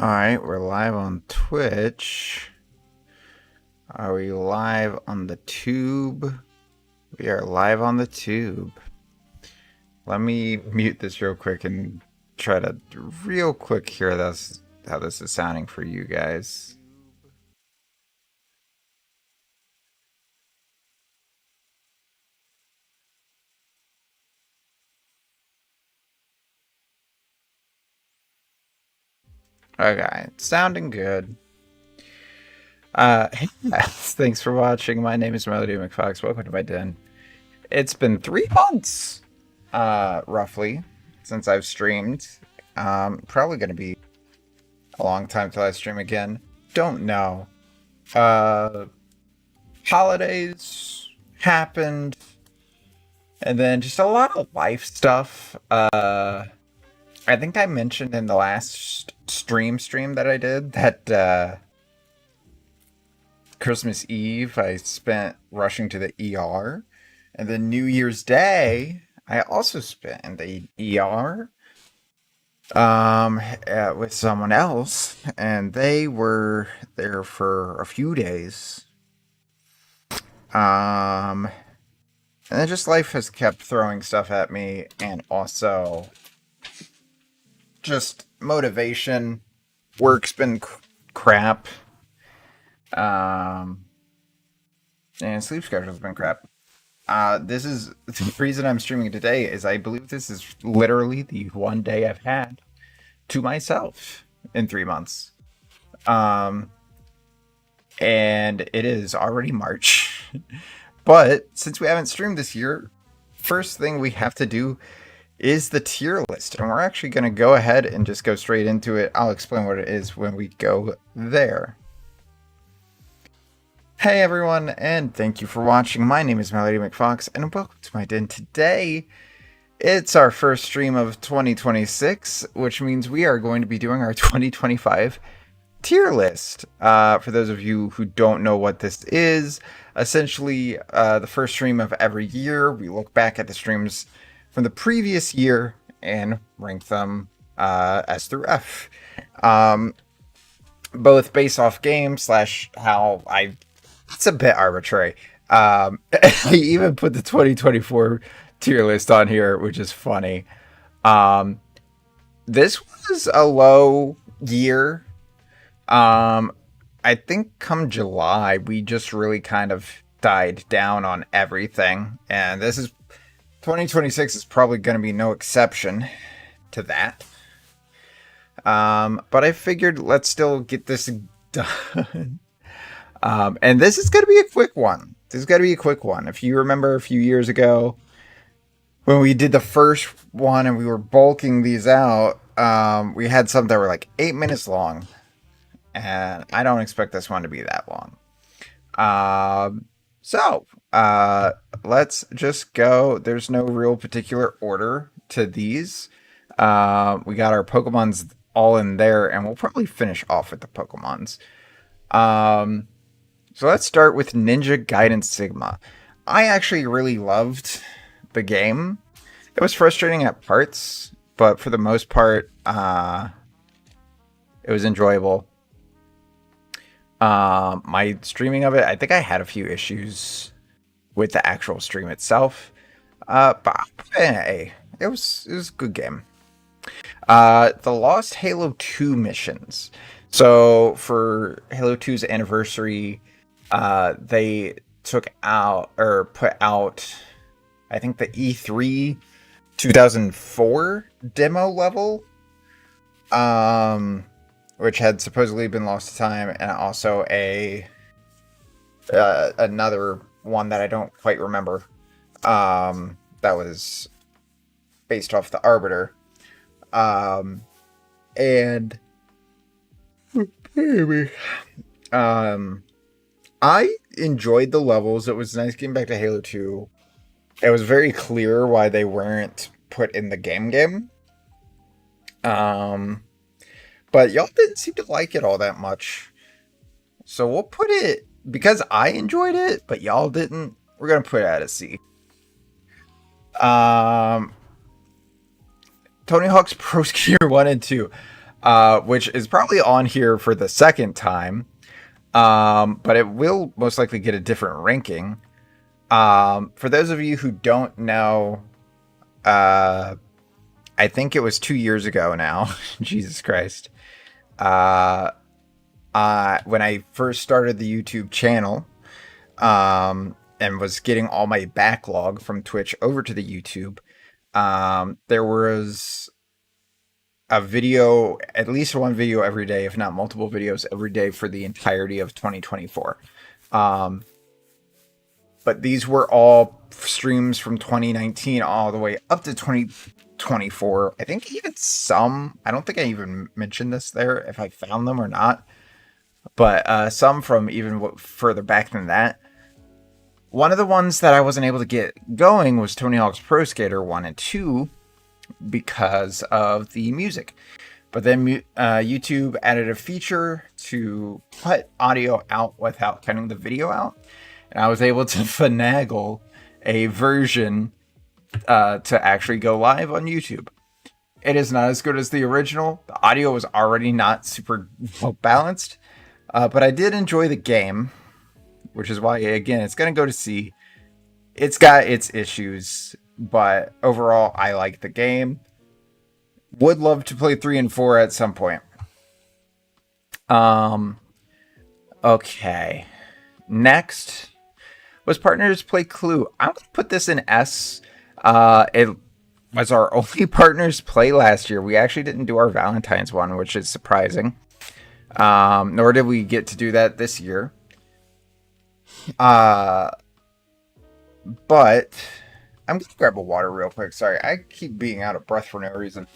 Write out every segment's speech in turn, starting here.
Alright, we're live on Twitch. Are we live on the tube? We are live on the tube. Let me mute this real quick and try to real quick hear this, how this is sounding for you guys. Okay, it's sounding good. Hey guys, thanks for watching. My name is Melody McFox. Welcome to my den. It's been 3 months, roughly, since I've streamed. Probably gonna be a long time till I stream again. Don't know. Holidays happened, and then just a lot of life stuff. I think I mentioned in the last stream that I did that Christmas Eve I spent rushing to the ER, and then New Year's Day I also spent in the ER with someone else, and they were there for a few days. And then just life has kept throwing stuff at me, and also just motivation. Work's been crap. And sleep schedule's been crap. This is the reason I'm streaming today is I believe this is literally the one day I've had to myself in 3 months. And it is already March. But since we haven't streamed this year, first thing we have to do is the tier list. And we're actually going to go ahead and just go straight into it. I'll explain what it is when we go there. Hey everyone, and thank you for watching. My name is Melody McFox, and welcome to my den. Today, it's our first stream of 2026, which means we are going to be doing our 2025 tier list. For those of you who don't know what this is, essentially the first stream of every year, we look back at the streams from the previous year and rank them S through F. Both based off game / how I... It's a bit arbitrary. I even put the 2024 tier list on here, which is funny. This was a low year. I think come July, we just really kind of died down on everything. And this is 2026 is probably going to be no exception to that. But I figured let's still get this done. And this is going to be a quick one. If you remember a few years ago when we did the first one and we were bulking these out, we had some that were like 8 minutes long. And I don't expect this one to be that long. So let's just go. There's no real particular order to these. We got our Pokemons all in there, and we'll probably finish off with the Pokemons. So let's start with Ninja Gaiden Sigma. I actually really loved the game. It was frustrating at parts, but for the most part, it was enjoyable. My streaming of it, I think I had a few issues with the actual stream itself. But hey, it was a good game. The Lost Halo 2 missions. So for Halo 2's anniversary, they put out, I think the E3 2004 demo level, which had supposedly been lost to time, and also another one that I don't quite remember, that was based off the Arbiter, and maybe, I enjoyed the levels. It was nice getting back to Halo 2. It was very clear why they weren't put in the game. But y'all didn't seem to like it all that much. So we'll put it, because I enjoyed it, but y'all didn't, we're going to put it at a C. Tony Hawk's Pro Skater 1 and 2. which is probably on here for the second time, but it will most likely get a different ranking. For those of you who don't know, I think it was 2 years ago now. Jesus Christ. When I first started the YouTube channel, and was getting all my backlog from Twitch over to the YouTube, there was a video, at least one video every day, if not multiple videos every day for the entirety of 2024. But these were all streams from 2019 all the way up to 2024. I think even some, I don't think I even mentioned this there, if I found them or not, but some from even further back than that. One of the ones that I wasn't able to get going was Tony Hawk's Pro Skater 1 and 2 because of the music. But then YouTube added a feature to cut audio out without cutting the video out. And I was able to finagle a version to actually go live on YouTube. It is not as good as the original. The audio was already not super well balanced. But I did enjoy the game, which is why, again, it's going to go to C. It's got its issues, but overall, I like the game. Would love to play 3 and 4 at some point. Okay. Next was Partners Play Clue. I'm going to put this in S. It was our only Partners Play last year. We actually didn't do our Valentine's one, which is surprising. Nor did we get to do that this year. But I'm gonna grab a water real quick. Sorry, I keep being out of breath for no reason.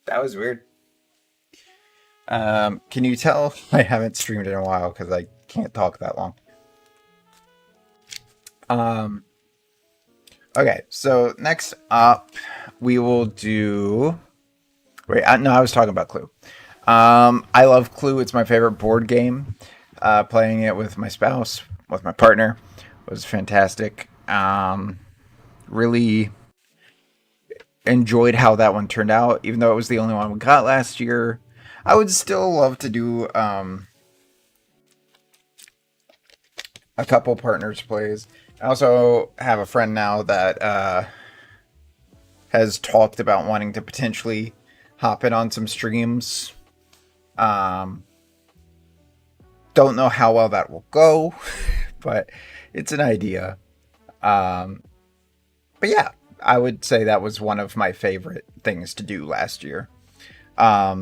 That was weird. Can you tell I haven't streamed in a while because I can't talk that long? Okay, so next up we will do. Wait, no, I was talking about Clue. I love Clue. It's my favorite board game. Playing it with my spouse, with my partner, was fantastic. Really enjoyed how that one turned out, even though it was the only one we got last year. I would still love to do a couple partners plays. I also have a friend now that has talked about wanting to potentially hop in on some streams. Don't know how well that will go, but it's an idea. But yeah, I would say that was one of my favorite things to do last year. A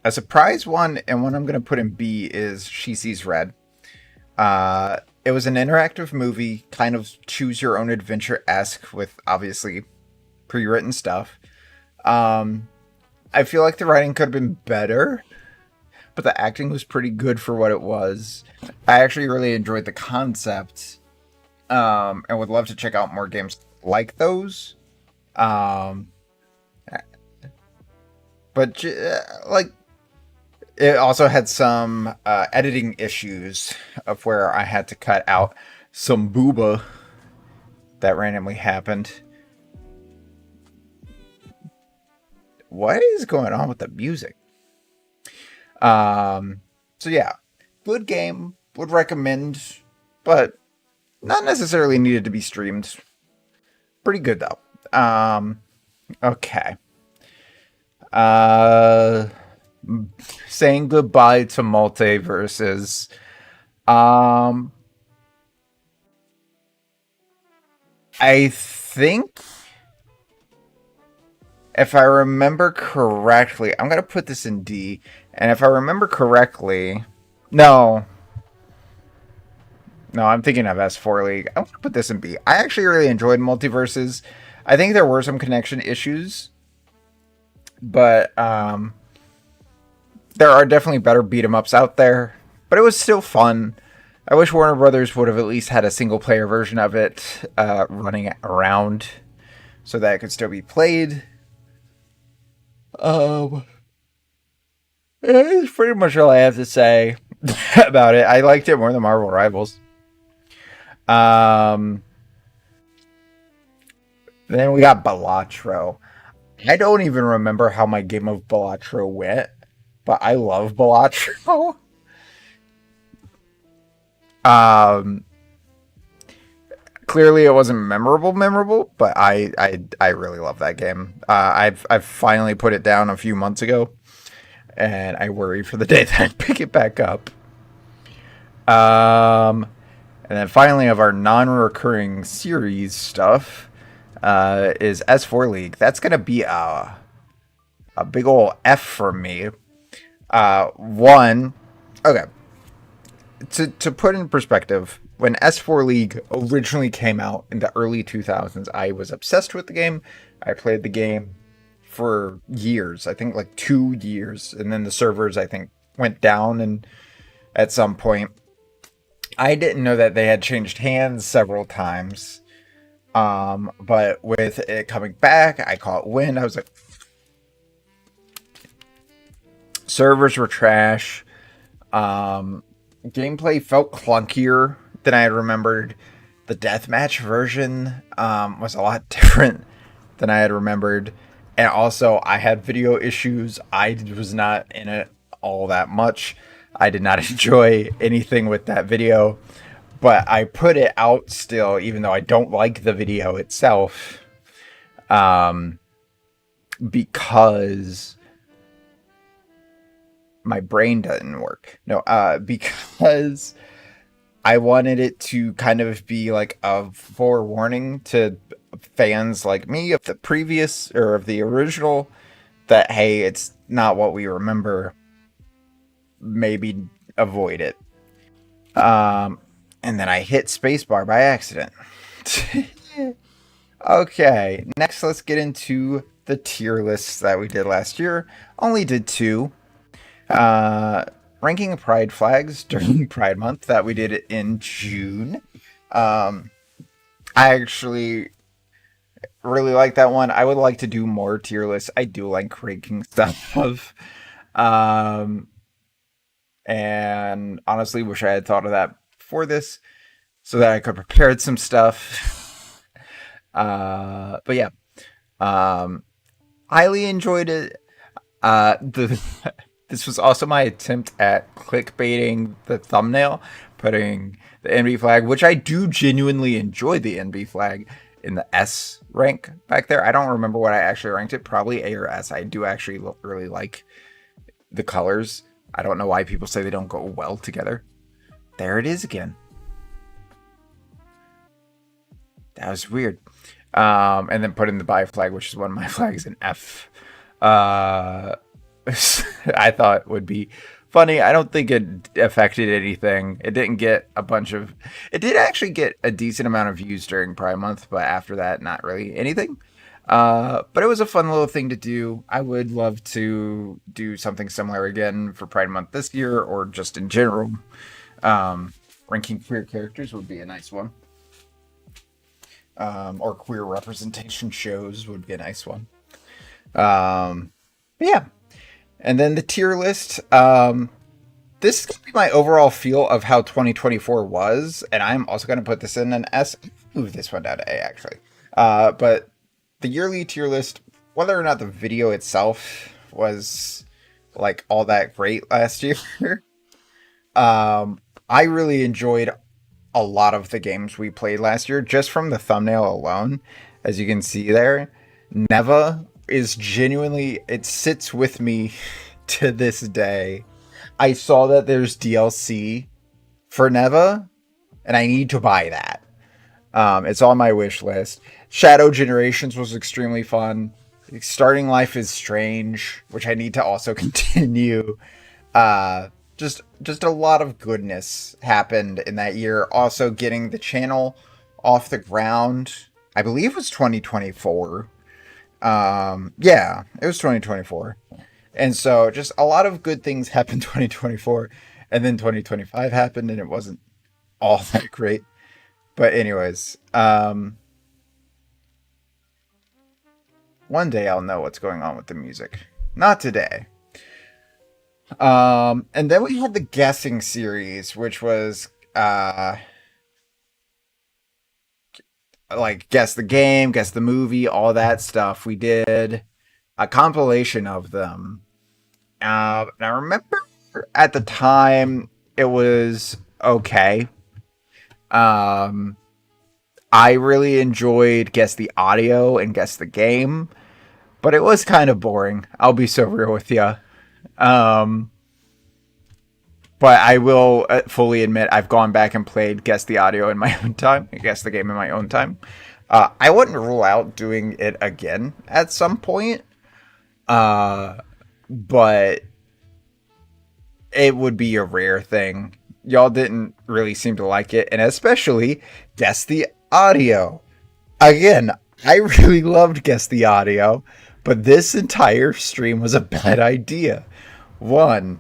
surprise one, and one I'm going to put in B, is She Sees Red. It was an interactive movie, kind of choose your own adventure-esque with obviously pre-written stuff. I feel like the writing could have been better, but the acting was pretty good for what it was. I actually really enjoyed the concept, and would love to check out more games like those. But like, it also had some editing issues of where I had to cut out some booba that randomly happened. What is going on with the music? So yeah, good game, would recommend, but not necessarily needed to be streamed. Pretty good though. Okay. Saying goodbye to multiverses. I think, if I remember correctly, I'm going to put this in D. And if I remember correctly, no, I'm thinking of S4 League. I'm going to put this in B. I actually really enjoyed Multiverses. I think there were some connection issues, but there are definitely better beat 'em ups out there. But it was still fun. I wish Warner Brothers would have at least had a single player version of it running around so that it could still be played. That's pretty much all I have to say about it. I liked it more than Marvel Rivals. Then we got Balatro. I don't even remember how my game of Balatro went, but I love Balatro. Um, Clearly it wasn't memorable, but I really love that game. I've finally put it down a few months ago, and I worry for the day that I pick it back up. Um, and then finally, of our non-recurring series stuff, is S4 League. That's gonna be a big ol' F for me. One, okay, to put in perspective, when S4 League originally came out in the early 2000s, I was obsessed with the game. I played the game for years, I think like 2 years, and then the servers I think went down, and at some point I didn't know that they had changed hands several times. But with it coming back, I caught wind. I was like, servers were trash. Um, Gameplay felt clunkier than I had remembered. The deathmatch version was a lot different than I had remembered. And also, I had video issues. I was not in it all that much. I did not enjoy anything with that video, but I put it out still, even though I don't like the video itself, um, because my brain doesn't work. No, because I wanted it to kind of be like a forewarning to fans like me of the previous or of the original that, hey, it's not what we remember. Maybe avoid it. Um, and then I hit spacebar by accident. Okay, next let's get into the tier lists that we did last year. Only did two. Uh, Ranking pride flags during Pride Month that we did in June. Um, I actually really like that one. I would like to do more tier lists. I do like ranking stuff. Um, and honestly, wish I had thought of that before this so that I could prepare some stuff. But yeah, um, highly enjoyed it. The This was also my attempt at clickbaiting the thumbnail, putting the NB flag, which I do genuinely enjoy the NB flag, in the S rank back there. I don't remember what I actually ranked it, probably A or S. I do actually really like the colors. I don't know why people say they don't go well together. There it is again. That was weird. And then put in the buy flag, which is one of my flags, in F. Uh, I thought would be funny. I don't think it affected anything. It didn't get a bunch of. It did actually get a decent amount of views during Pride Month, but after that, not really anything. But it was a fun little thing to do. I would love to do something similar again for Pride Month this year, or just in general. Um, Ranking queer characters would be a nice one. Or queer representation shows would be a nice one. But yeah, and then the tier list. This is going to be my overall feel of how 2024 was, and I'm also going to put this in an S. Move this one down to A, actually. But the yearly tier list, whether or not the video itself was like all that great last year, I really enjoyed a lot of the games we played last year just from the thumbnail alone. As you can see there, Neva is genuinely, it sits with me to this day. I saw that there's DLC for Neva, and I need to buy that. It's on my wish list. Shadow Generations was extremely fun. Starting Life is Strange, which I need to also continue. Just a lot of goodness happened in that year. Also getting the channel off the ground, I believe it was 2024. Yeah, it was 2024. And so just a lot of good things happened 2024, and then 2025 happened and it wasn't all that great. But anyways, one day I'll know what's going on with the music. Not today. And then we had the guessing series, which was like guess the game, guess the movie, all that stuff. We did a compilation of them. And I remember at the time it was okay. Um, I really enjoyed Guess the Audio and Guess the Game, but it was kind of boring. I'll be so real with you. Um, but I will fully admit I've gone back and played Guess the Audio in my own time, Guess the Game in my own time. I wouldn't rule out doing it again at some point, but it would be a rare thing. Y'all didn't really seem to like it, and especially Guess the Audio. Again, I really loved Guess the Audio, but this entire stream was a bad idea. One,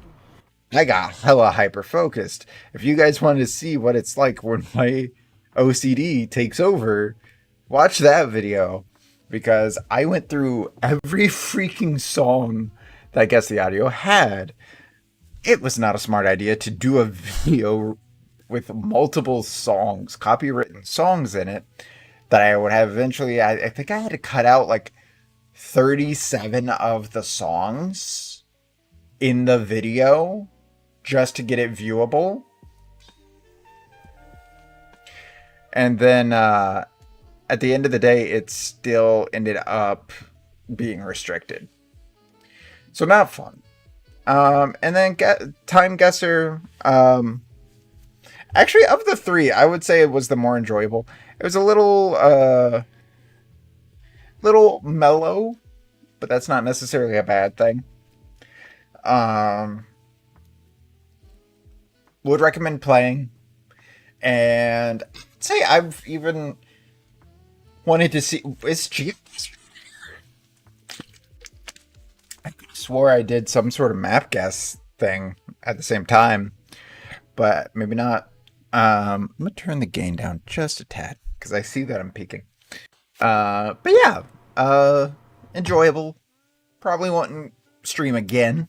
I got hella hyper focused. If you guys wanted to see what it's like when my OCD takes over, watch that video. Because I went through every freaking song that Guess the Audio had. It was not a smart idea to do a video with multiple songs, copywritten songs in it, that I would have eventually. I think I had to cut out like 37 of the songs in the video just to get it viewable. And then at the end of the day, it still ended up being restricted. So not fun. And then Time Guesser. Actually, of the three, I would say it was the more enjoyable. It was a little mellow, but that's not necessarily a bad thing. Would recommend playing, and I'd say I've even wanted to see. Is cheap? I swore I did some sort of map guess thing at the same time, but maybe not. I'm gonna turn the gain down just a tad because I see that I'm peaking. But yeah, enjoyable. Probably won't stream again,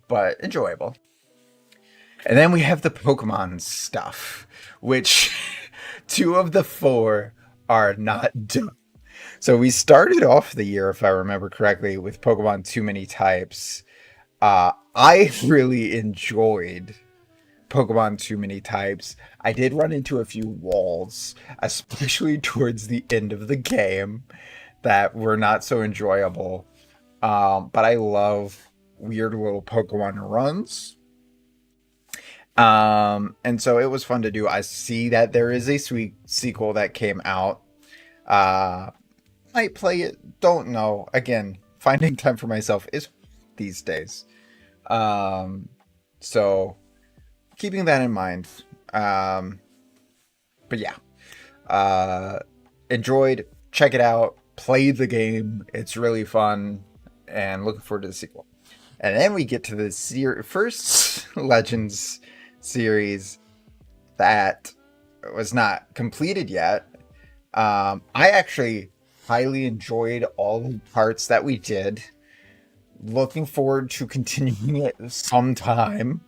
but enjoyable. And then we have the Pokemon stuff, which 2 of the 4 are not done. So we started off the year, if I remember correctly, with Pokemon Too Many Types. I really enjoyed Pokemon Too Many Types. I did run into a few walls, especially towards the end of the game, that were not so enjoyable. But I love weird little Pokemon runs. And so it was fun to do. I see that there is a sweet sequel that came out. Might play it, don't know. Again, finding time for myself is these days. So keeping that in mind. But yeah. Enjoyed, check it out, play the game. It's really fun, and looking forward to the sequel. And then we get to the first Legends series that was not completed yet. I actually highly enjoyed all the parts that we did. Looking forward to continuing it sometime.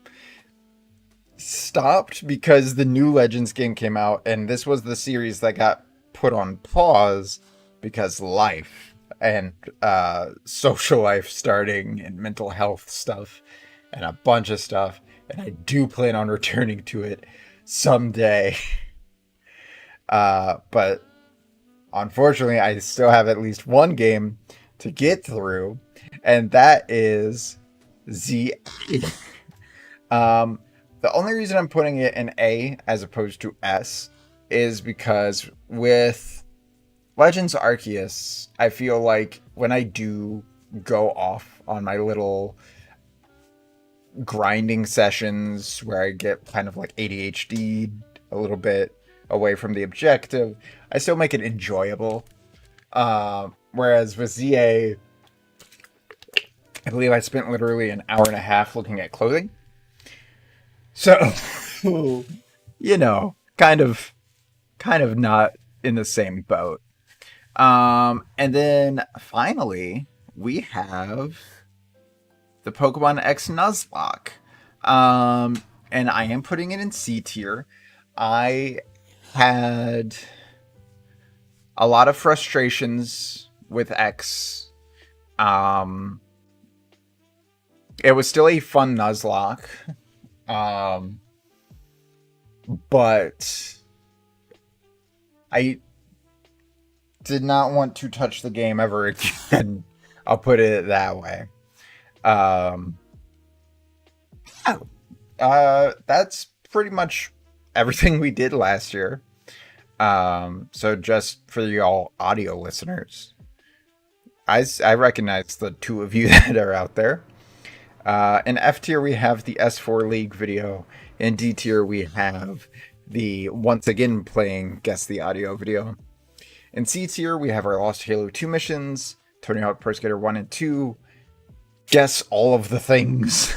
Stopped because the new Legends game came out, and this was the series that got put on pause because life and social life starting and mental health stuff and a bunch of stuff. And I do plan on returning to it someday. But unfortunately, I still have at least one game to get through, and that is ZA. The only reason I'm putting it in A as opposed to S is because with Legends Arceus, I feel like when I do go off on my little grinding sessions where I get kind of like ADHD a little bit away from the objective, I still make it enjoyable. Whereas with ZA, I believe I spent literally an hour and a half looking at clothing. So, you know, kind of not in the same boat. And then finally, we have the Pokemon X Nuzlocke. And I am putting it in C tier. I had a lot of frustrations with X. Um, it was still a fun Nuzlocke, um, but I did not want to touch the game ever again. I'll put it that way. Um, that's pretty much everything we did last year. So just for y'all audio listeners, I recognize the two of you that are out there. In F tier, we have the S4 League video. In D tier, we have the once again playing Guess the Audio video. In C tier, we have our Lost Halo 2 missions, Tony Hawk Pro Skater 1 and 2, Guess all of the things,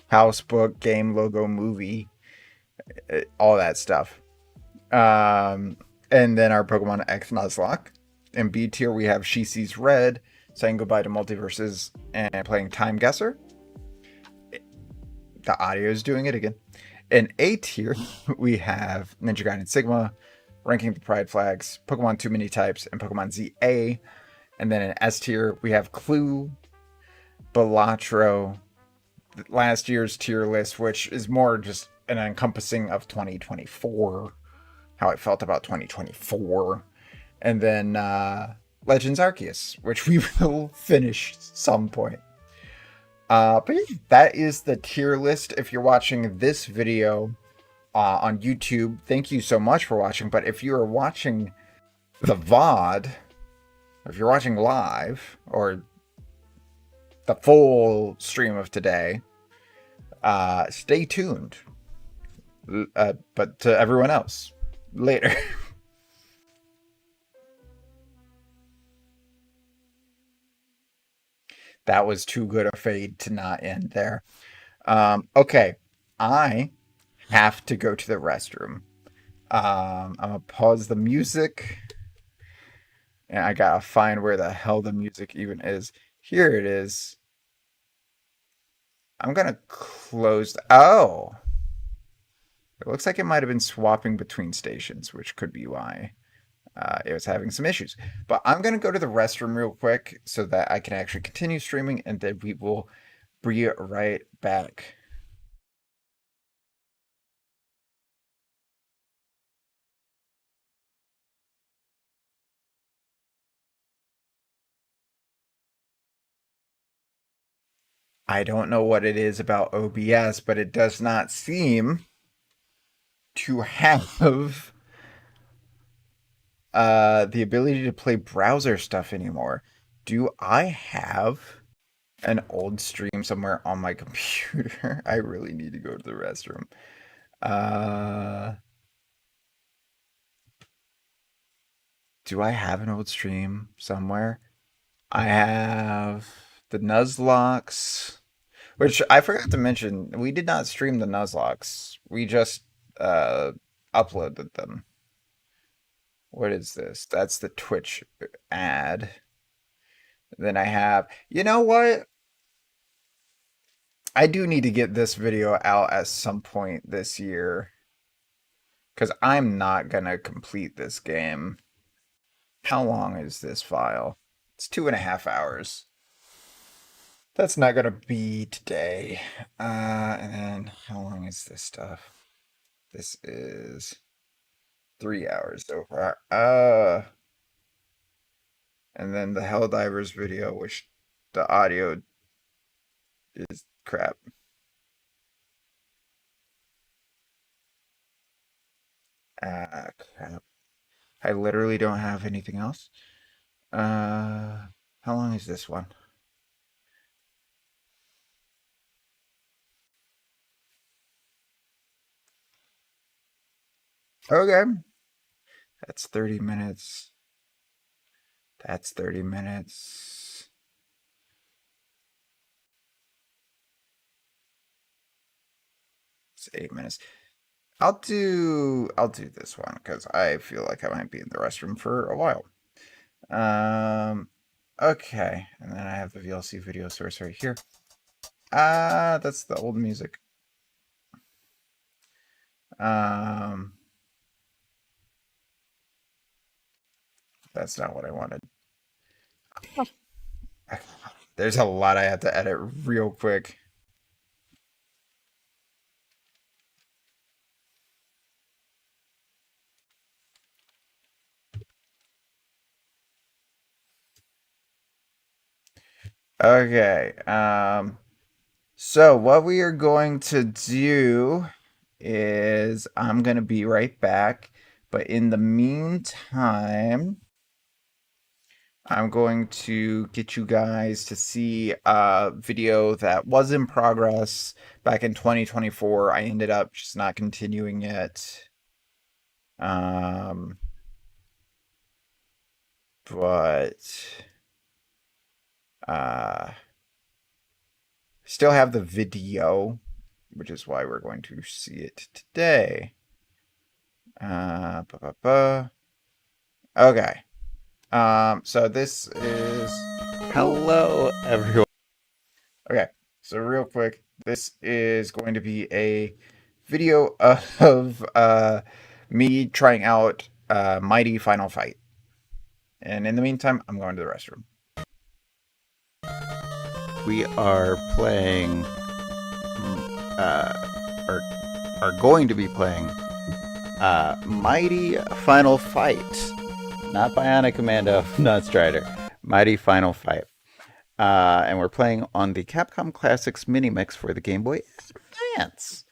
house, book, game, logo, movie, all that stuff. And then our Pokemon X Nuzlocke. In B tier, we have She Sees Red, saying goodbye to multiverses, and playing Time Guesser. The audio is doing it again. In A tier, we have Ninja Gaiden Sigma, ranking the Pride Flags, Pokemon Too Many Types, and Pokemon ZA. And then in S tier, we have Clue, Balatro, last year's tier list, which is more just an encompassing of 2024, how I felt about 2024. And then Legends Arceus, which we will finish some point. But yeah, that is the tier list. If you're watching this video on YouTube, thank you so much for watching. But if you are watching the VOD, if you're watching live or the full stream of today, stay tuned. But to everyone else, later. That was too good a fade to not end there. Okay, I have to go to the restroom. I'm gonna pause the music, and I gotta find where the hell the music even is. Here it is. I'm gonna close. Oh, it looks like it might have been swapping between stations, which could be why it was having some issues. But I'm going to go to the restroom real quick so that I can actually continue streaming, and then we will be right back. I don't know what it is about OBS, but it does not seem to have the ability to play browser stuff anymore. Do I have an old stream somewhere on my computer? I really need to go to the restroom. Do I have an old stream somewhere? I have the Nuzlocks, which I forgot to mention. We did not stream the Nuzlocks. We just uploaded them. What is this? That's the Twitch ad. Then I have, you know what? I do need to get this video out at some point this year, because I'm not gonna complete this game. How long is this file? It's 2.5 hours. That's not gonna be today. And then how long is this stuff? This is 3 hours so far. And then the Helldivers video, which the audio is crap. Crap. I literally don't have anything else. How long is this one? Okay. That's 30 minutes. That's 30 minutes. It's 8 minutes. I'll do this one because I feel like I might be in the restroom for a while. Okay, and then I have the VLC video source right here. That's the old music. Um, That's not what I wanted. There's a lot I have to edit real quick. Okay. So what we are going to do is I'm going to be right back, but in the meantime, I'm going to get you guys to see a video that was in progress back in 2024. I ended up just not continuing it. But still have the video, which is why we're going to see it today. Okay. So this is... Hello, everyone. Okay, so real quick, this is going to be a video of me trying out Mighty Final Fight. And in the meantime, I'm going to the restroom. We are playing, are going to be playing Mighty Final Fight. Not Bionic Commando, not Strider. Mighty Final Fight. And we're playing on the Capcom Classics mini mix for the Game Boy Advance.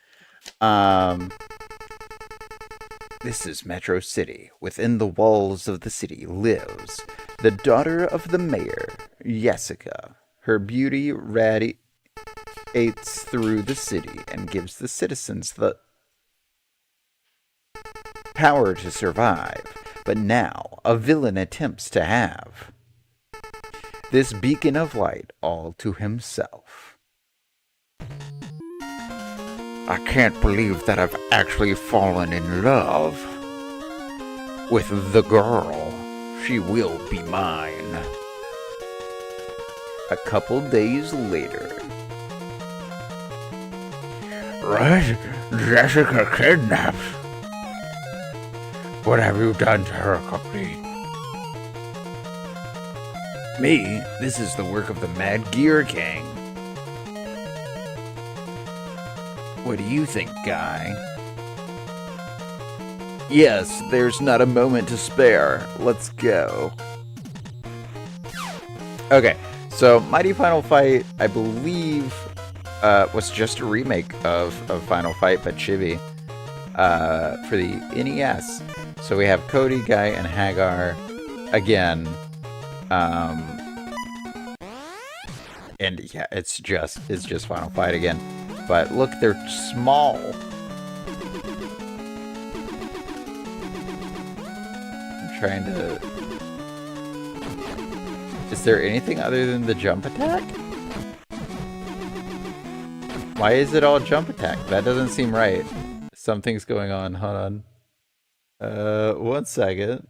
This is Metro City. Within the walls of the city lives the daughter of the mayor, Jessica. Her beauty radiates through the city and gives the citizens the power to survive. But now, a villain attempts to have this beacon of light all to himself. I can't believe that I've actually fallen in love with the girl. She will be mine. A couple days later. Right? Jessica kidnapped. What have you done to her company? Me? This is the work of the Mad Gear Gang. What do you think, Guy? Yes, there's not a moment to spare. Let's go. Okay, so Mighty Final Fight, I believe, was just a remake of Final Fight, but chibi, for the NES. So we have Cody, Guy, and Hagar again. And yeah, it's just Final Fight again. But look, they're small. I'm trying to... Is there anything other than the jump attack? Why is it all jump attack? That doesn't seem right. Something's going on. Hold on. 1 second.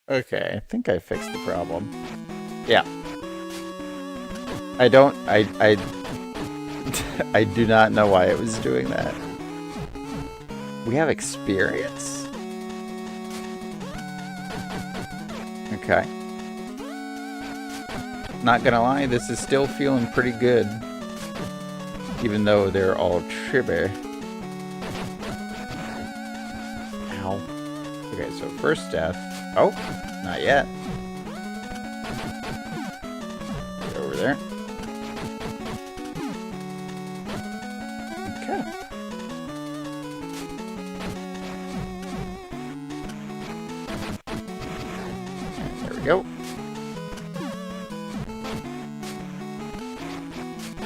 Okay, I think I fixed the problem. Yeah. I do not know why it was doing that. We have experience? Okay. Not gonna lie, this is still feeling pretty good. Even though they're all chibi. Ow. Okay, so first death. Oh, not yet. Get over there. Okay. There we go.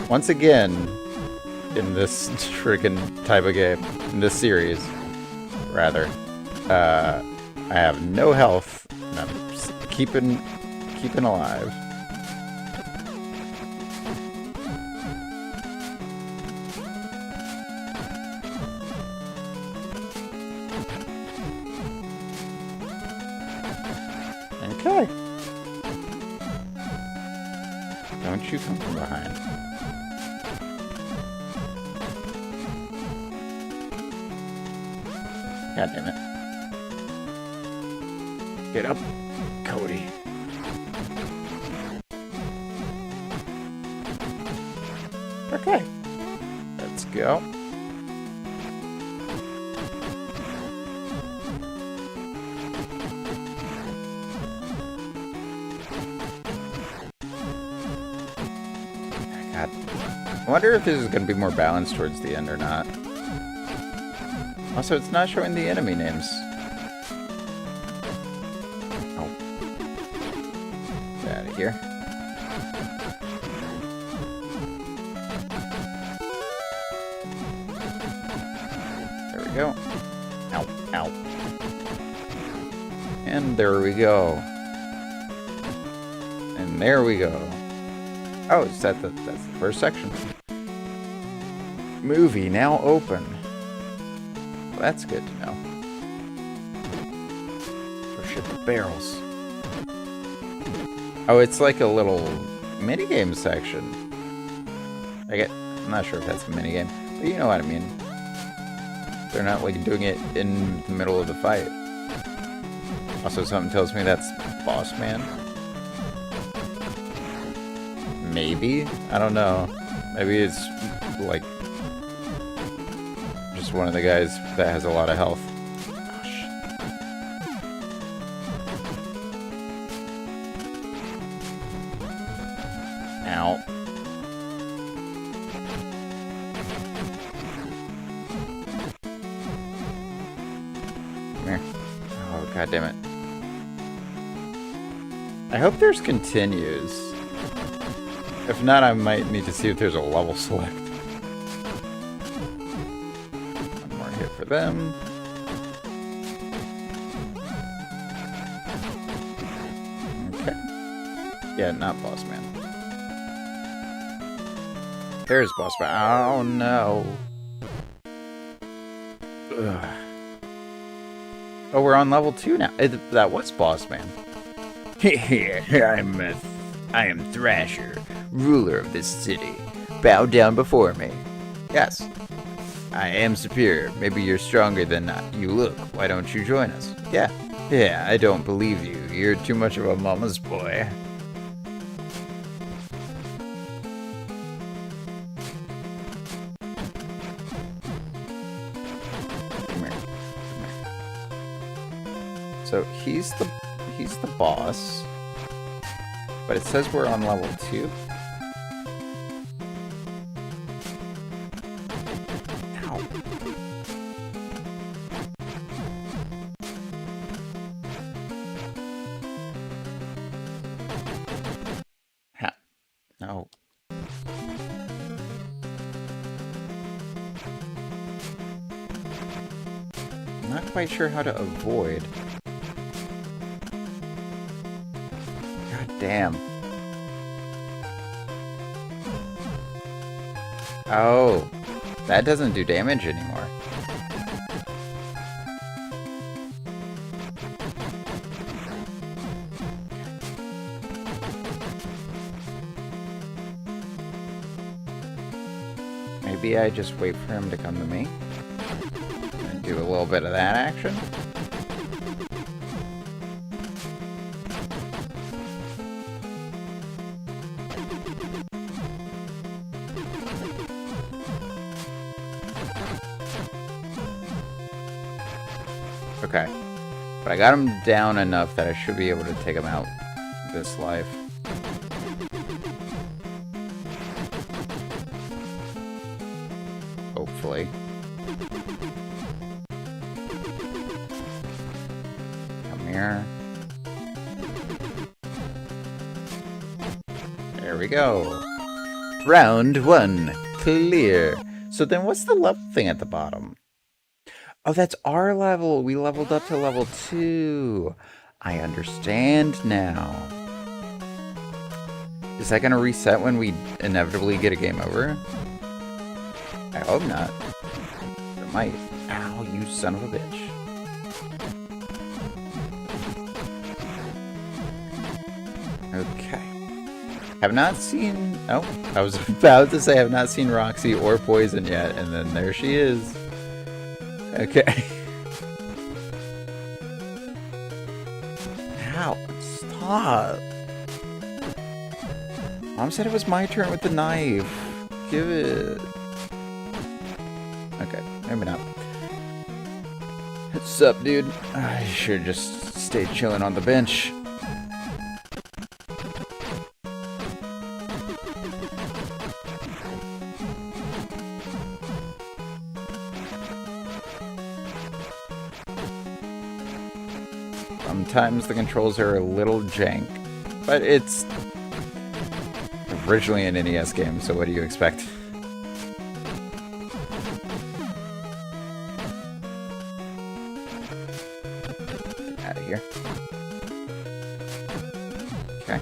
Once again, in this freaking type of game, in this series, rather, I have no health, and I'm just keeping alive. Okay. Don't you come from behind. God damn it. Get up, Cody. Okay. Let's go. God. I wonder if this is going to be more balanced towards the end or not. Also, it's not showing the enemy names. Oh. Get out of here. There we go. Ow, ow. And there we go. And there we go. Oh, is that that's the first section. Movie now open. Well, that's good to know. Oh shit, the barrels. Oh, it's like a little minigame section. I'm not sure if that's a minigame, but you know what I mean. They're not like doing it in the middle of the fight. Also, something tells me that's Boss Man. Maybe? I don't know. Maybe it's like just one of the guys that has a lot of health. Oh, shit. Ow. Come here. Oh, god damn it. I hope there's continues. If not, I might need to see if there's a level select. One more hit for them. Okay. Yeah, not Boss Man. There's Boss Man. Oh no. Ugh. Oh, we're on level 2 now. That was Boss Man. I am Thrasher, ruler of this city. Bow down before me. Yes, I am superior. Maybe you're stronger than you look. Why don't you join us? Yeah, I don't believe you. You're too much of a mama's boy. Come here. So he's the boss. But it says we're on level 2. Ow. Ha. No. I'm not quite sure how to avoid. Damn. Oh, that doesn't do damage anymore. Maybe I just wait for him to come to me and do a little bit of that action. Okay, but I got him down enough that I should be able to take him out this life. Hopefully. Come here. There we go. Round 1. Clear. So then what's the level thing at the bottom? Oh, that's our level. We leveled up to level 2. I understand now. Is that going to reset when we inevitably get a game over? I hope not. It might. Ow, you son of a bitch. Okay. Have not seen... Oh, I was about to say I have not seen Roxy or Poison yet, and then there she is. Okay. Ow, stop. Mom said it was my turn with the knife. Give it. Okay, maybe not. What's up, dude? I should just stay chilling on the bench. Sometimes the controls are a little jank, but it's originally an NES game, so what do you expect? Out of here. Okay.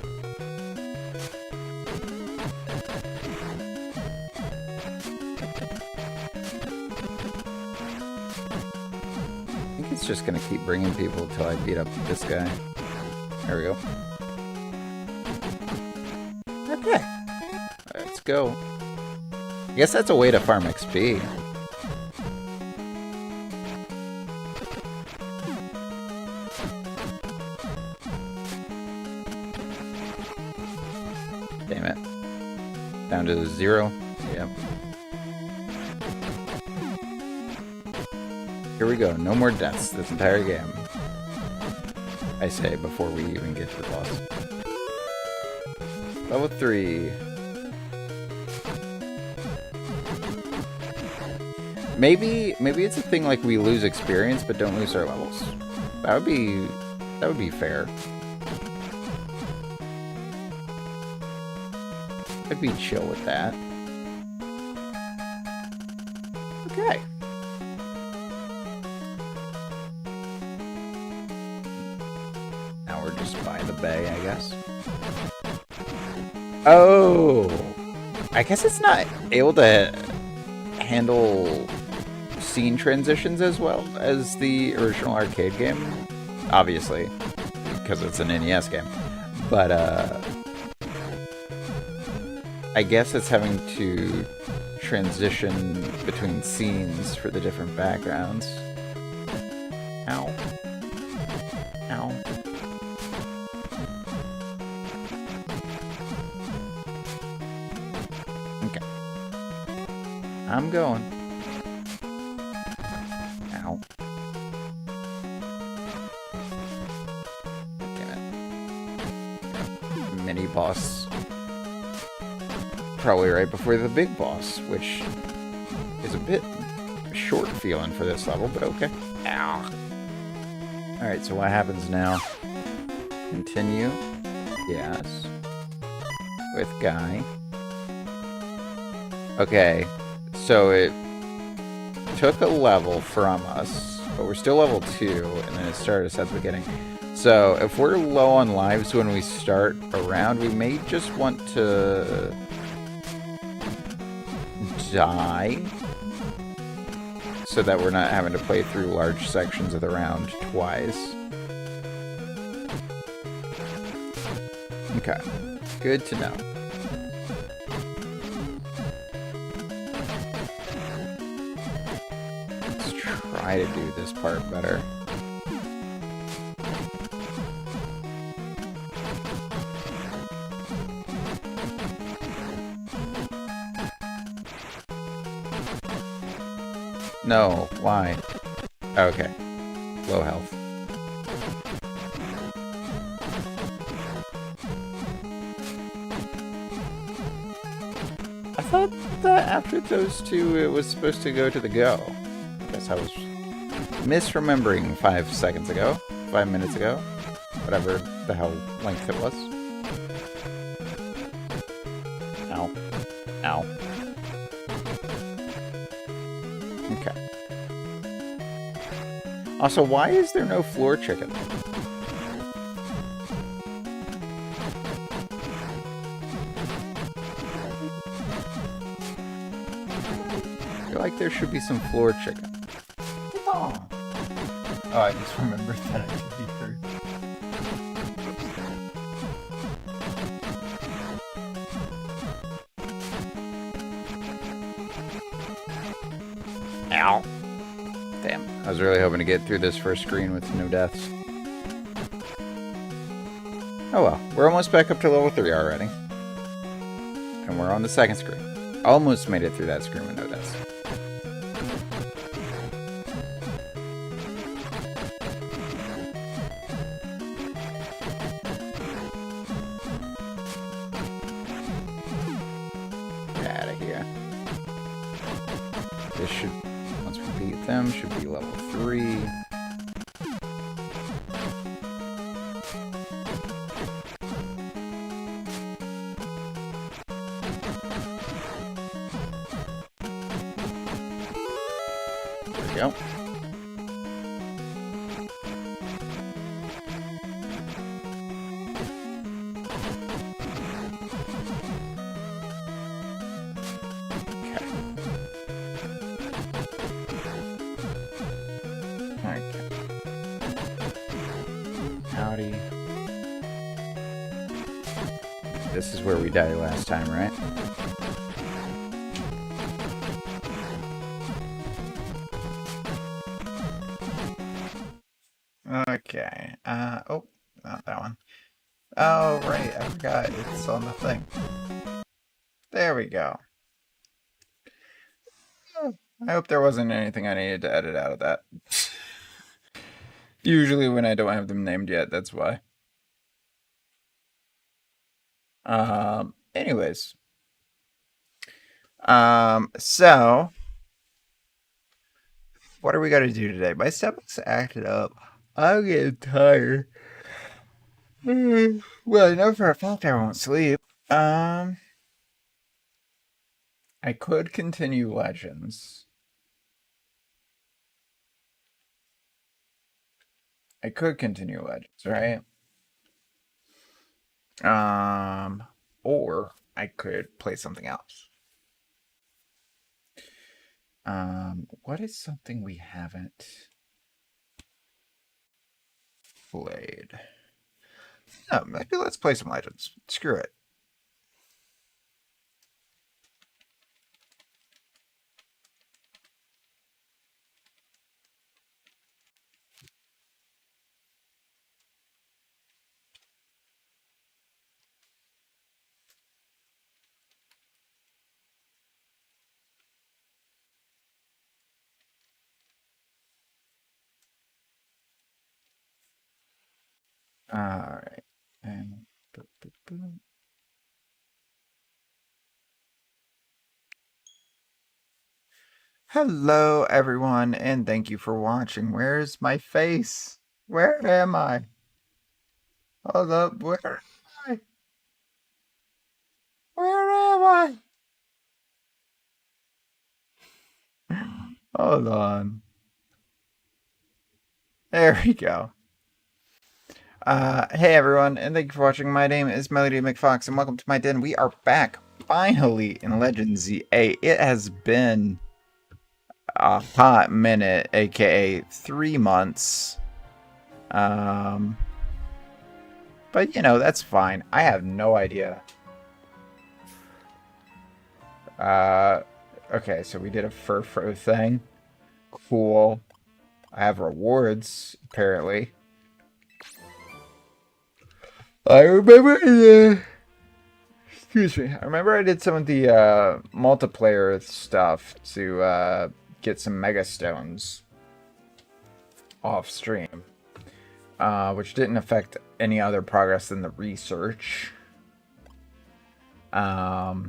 I think it's just gonna keep bringing people until I beat up this guy. There we go. Okay. Let's go. I guess that's a way to farm XP. Damn it. Down to 0. Yep. Here we go. No more deaths this entire game. I say before we even get to the boss. Level 3. Maybe it's a thing like we lose experience but don't lose our levels. That would be fair. I'd be chill with that. Okay. Now we're just by the bay, I guess. Oh! I guess it's not able to handle scene transitions as well as the original arcade game. Obviously, because it's an NES game. But, I guess it's having to transition between scenes for the different backgrounds. Ow. Ow. Okay. I'm going. Ow. Damn it. Mini boss. Probably right before the big boss, which is a bit short feeling for this level, but okay. Ow. Alright, so what happens now? Continue. Yes. With Guy. Okay, so it took a level from us, but we're still level 2, and then it started us at the beginning. So if we're low on lives when we start a round, we may just want to die so that we're not having to play through large sections of the round twice. Okay, good to know. Let's try to do this part better. No, why? Okay. Low health. I thought that after those two it was supposed to go to the go. I guess I was misremembering 5 seconds ago. 5 minutes ago. Whatever the hell length it was. Ow. Ow. Okay. Also, why is there no floor chicken? I feel like there should be some floor chicken. Oh, I just remembered that I should be third. Ow. Damn. I was really hoping to get through this first screen with no deaths. Oh well, we're almost back up to level 3 already. And we're on the second screen. Almost made it through that screen with no deaths. Get out of here. This should, once we beat them, should be level 3. There we go. Howdy. This is where we died last time, right? Okay. Oh, not that one. Oh, right. I forgot. It's on the thing. There we go. Oh, I hope there wasn't anything I needed to edit out of that. Usually when I don't have them named yet, that's why. Anyways. So what are we gonna do today? My stomach's acted up. I'm getting tired. Well, I know for a fact I won't sleep. I could continue Legends. I could continue Legends, right? Or I could play something else. What is something we haven't played? No, maybe let's play some Legends. Screw it. Alright. And boop, boop, boop. Hello, everyone, and thank you for watching. Where's my face? Where am I? Hold up, where am I? Where am I? Hold on. There we go. Hey everyone, and thank you for watching. My name is Melody McFox, and welcome to my den. We are back, finally, in Legends ZA. It has been a hot minute, aka 3 months. But you know, that's fine. I have no idea. Okay, so we did a furfro thing. Cool. I have rewards, apparently. I remember excuse me. I remember I did some of the multiplayer stuff to get some mega stones off stream, which didn't affect any other progress than the research. Okay,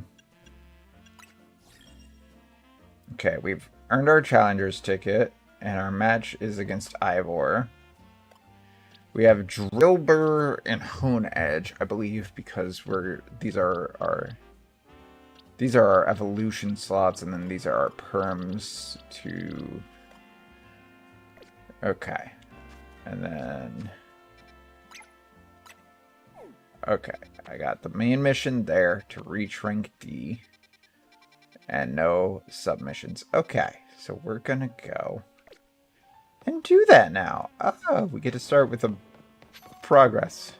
we've earned our challengers ticket, and our match is against Ivor. We have Drillbur and Hone Edge, I believe, because these are our evolution slots, and then these are our perms to. Okay, and then okay, I got the main mission there to reach rank D, and no submissions. Okay, so we're gonna go and do that now. Oh, we get to start with a progress.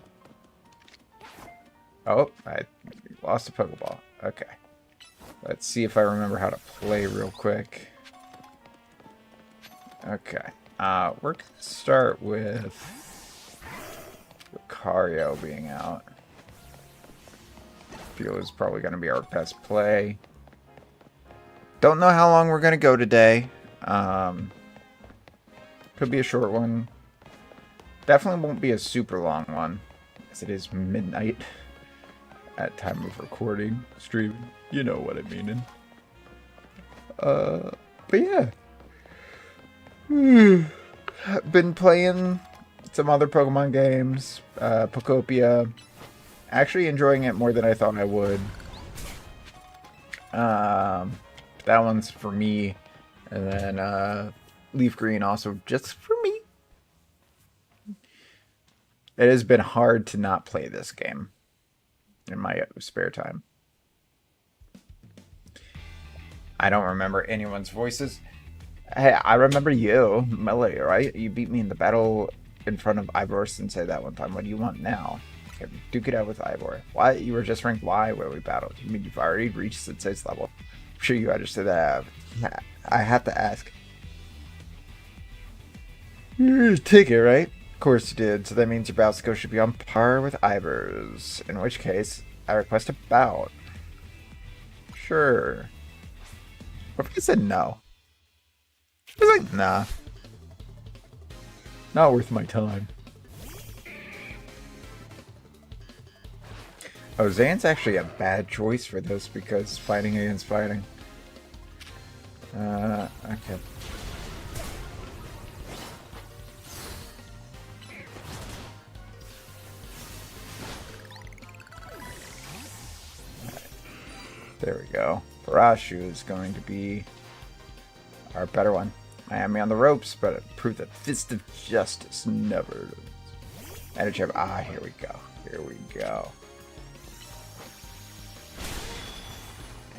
Oh, I lost a Pokeball. Okay. Let's see if I remember how to play real quick. Okay. We're gonna start with Lucario being out. Feel is probably going to be our best play. Don't know how long we're going to go today. Could be a short one. Definitely won't be a super long one, as it is midnight at time of recording, streaming. You know what I mean. But yeah. Been playing some other Pokemon games. Pokopia. Actually enjoying it more than I thought I would. That one's for me. And then Leaf Green also just for me. It has been hard to not play this game in my spare time. I don't remember anyone's voices. Hey, I remember you, Melody, right? You beat me in the battle in front of Ivor Sensei that one time. What do you want now? Okay, duke it out with Ivor. Why? You were just ranked Y where we battled. You mean you've already reached Sensei's level? I'm sure you understood that. I have to ask. You take it, right? Of course you did. So that means your bout skill should be on par with Ivor's. In which case, I request a bout. Sure. What if I said no? I was like, nah. Not worth my time. Oh, Zan's actually a bad choice for this because fighting against fighting. Okay. There we go. Parashu is going to be our better one. I am on the ropes, but it proved that Fist of Justice never. Energy of here we go. Here we go.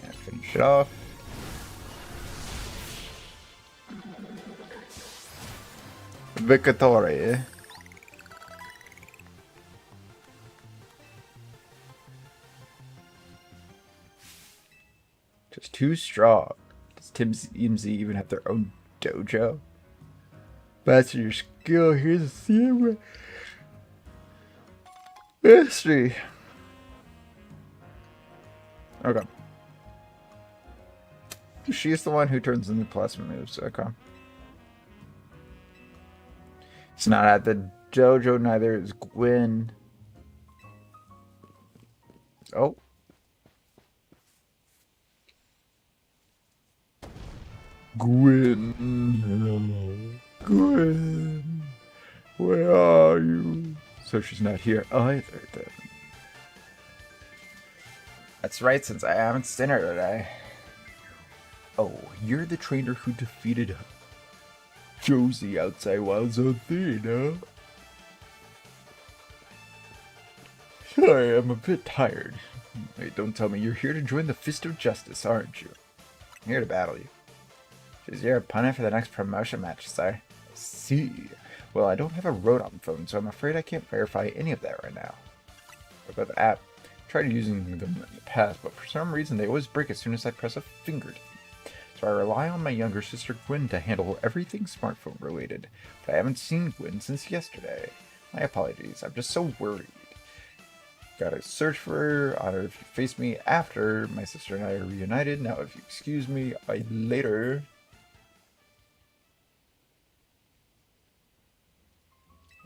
And finish it off. Vicatory. Just too strong. Does TMZ even have their own dojo? Master your skill. Here's a secret. History. Okay. She's the one who turns into plasma moves. Okay. It's not at the dojo. Neither is Gwen. Oh. Gwen. Gwen. Where are you? So she's not here either, then. That's right, since I haven't seen her today. Oh, you're the trainer who defeated Josie outside Wild Zone 3, no? Sorry, I'm a bit tired. Wait, don't tell me you're here to join the Fist of Justice, aren't you? I'm here to battle you. She's your opponent for the next promotion match, sir. I see. Well, I don't have a Rotom phone, so I'm afraid I can't verify any of that right now. What about the app? I tried using them in the past, but for some reason they always break as soon as I press a finger. So I rely on my younger sister Gwen to handle everything smartphone related. But I haven't seen Gwen since yesterday. My apologies, I'm just so worried. Gotta search for her, honor if you face me after my sister and I are reunited. Now if you excuse me, later.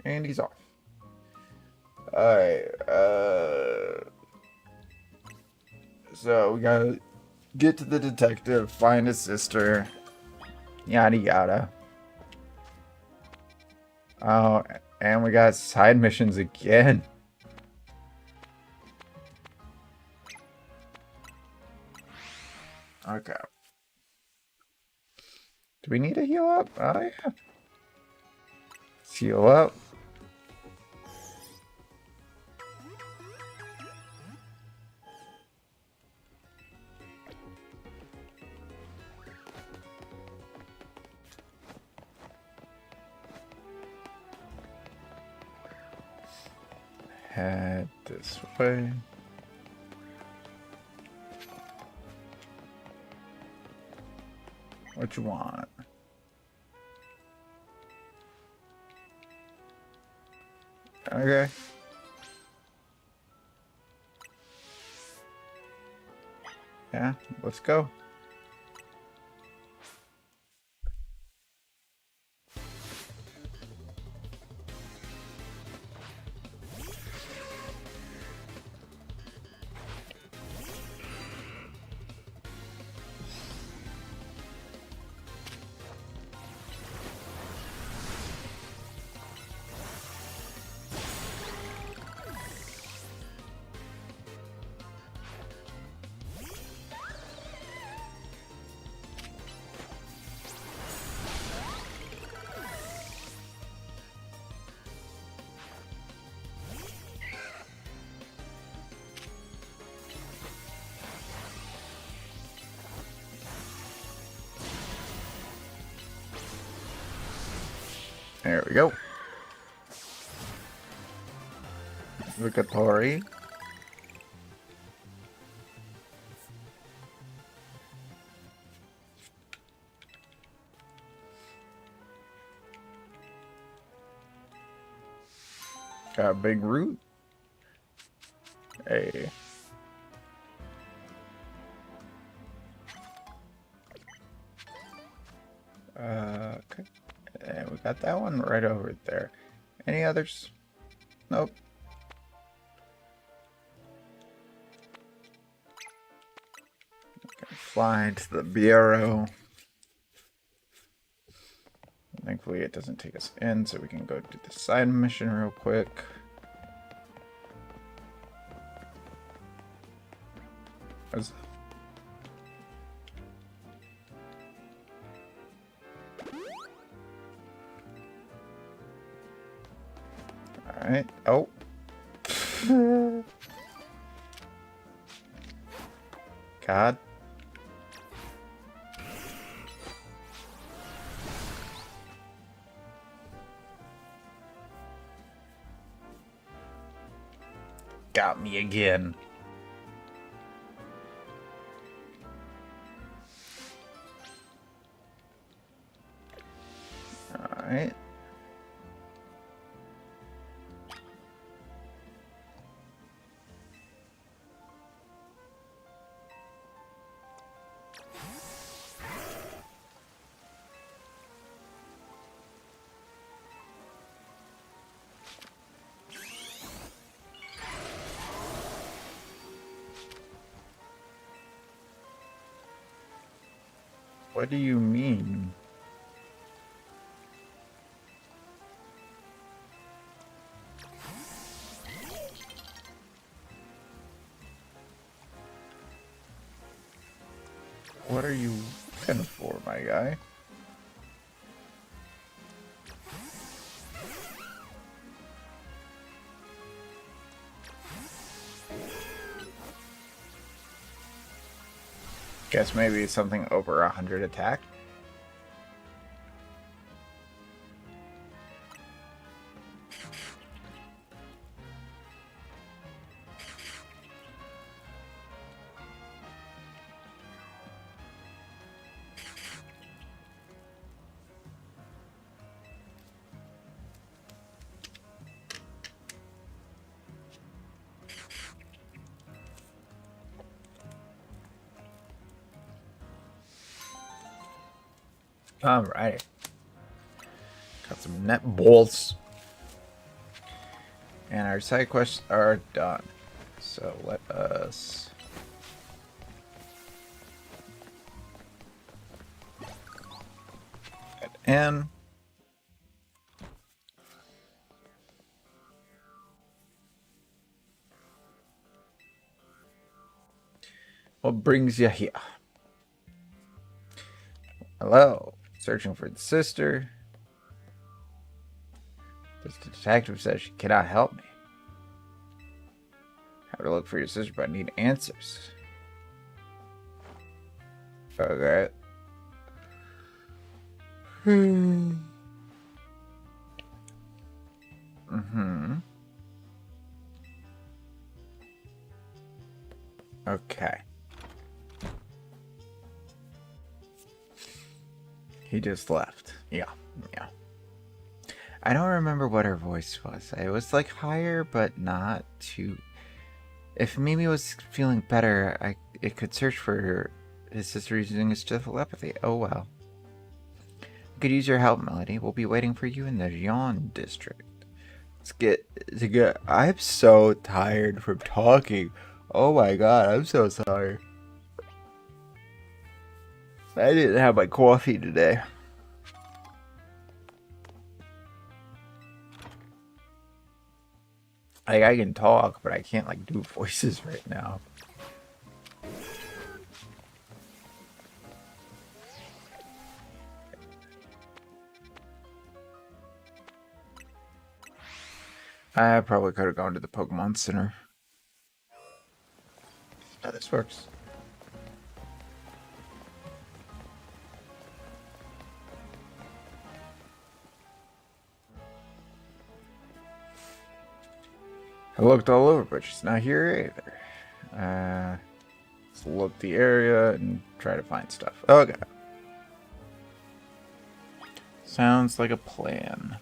And he's off. Alright, so we gotta get to the detective, find his sister, yada yada. Oh, and we got side missions again. Okay. Do we need to heal up? Oh yeah. Let's heal up. Head this way. What you want? Okay. Yeah, let's go. There we go. Vicatory. Got a big root. Hey. Okay. And we got that one right over there. Any others? Nope. Okay, fly into the bureau. Thankfully it doesn't take us in, so we can go do the side mission real quick. Alright. Oh. God. Got me again. Alright. What do you mean? What are you looking for, my guy? Guess maybe something over 100 attack. Alright. Got some net bolts. And our side quests are done. So let us... get in. What brings you here? Hello. Searching for the sister. This detective says she cannot help me. How to look for your sister, but I need answers. Okay. Okay. He just left. Yeah. I don't remember what her voice was. It was like higher, but not too... If Mimi was feeling better, it could search for his sister using his telepathy. Oh well. We could use your help, Melody. We'll be waiting for you in the Jian district. Let's get to get. I'm so tired from talking. Oh my god, I'm so sorry. I didn't have my coffee today. Like, I can talk, but I can't like do voices right now. I probably could have gone to the Pokemon Center. Oh, this works. I looked all over, but she's not here either. Let's look the area and try to find stuff. Okay. Sounds like a plan.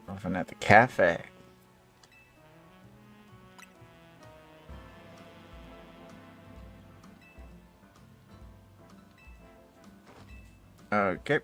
Often at the cafe. Okay.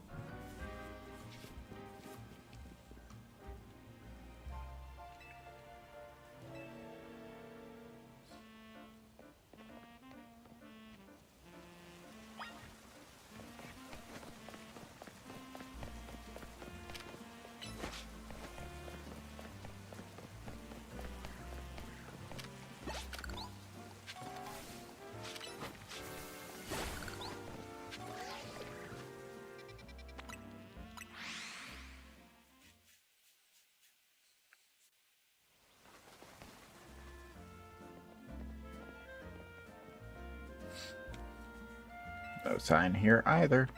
No sign here either.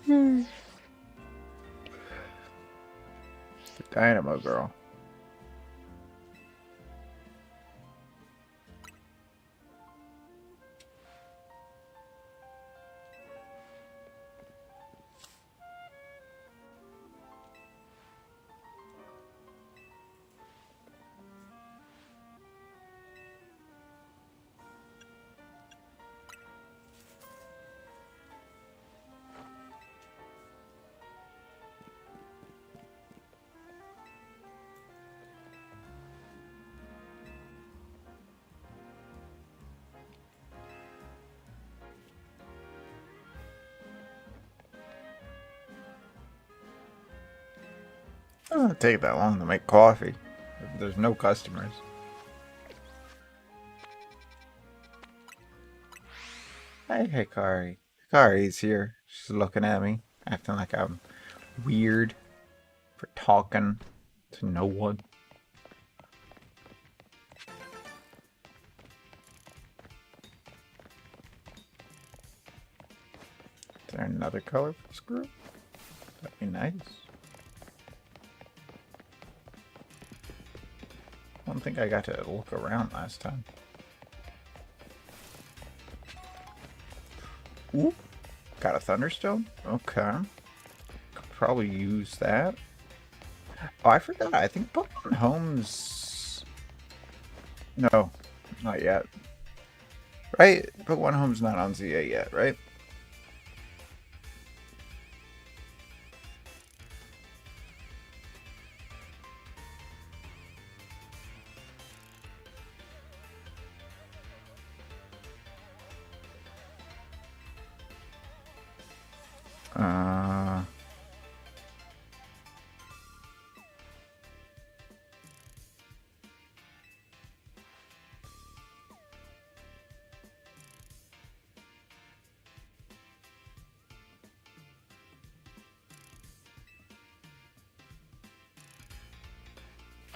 The Dynamo Girl. It doesn't take that long to make coffee. There's no customers. Hey, Hikari. Hikari's here. She's looking at me, acting like I'm weird for talking to no one. Is there another color for this group? That'd be nice. I don't think I got to look around last time. Ooh, got a Thunderstone? Okay. Could probably use that. Oh, I forgot. I think Pokemon Home's... No, not yet. Right? Pokemon Home's not on ZA yet, right? Uh...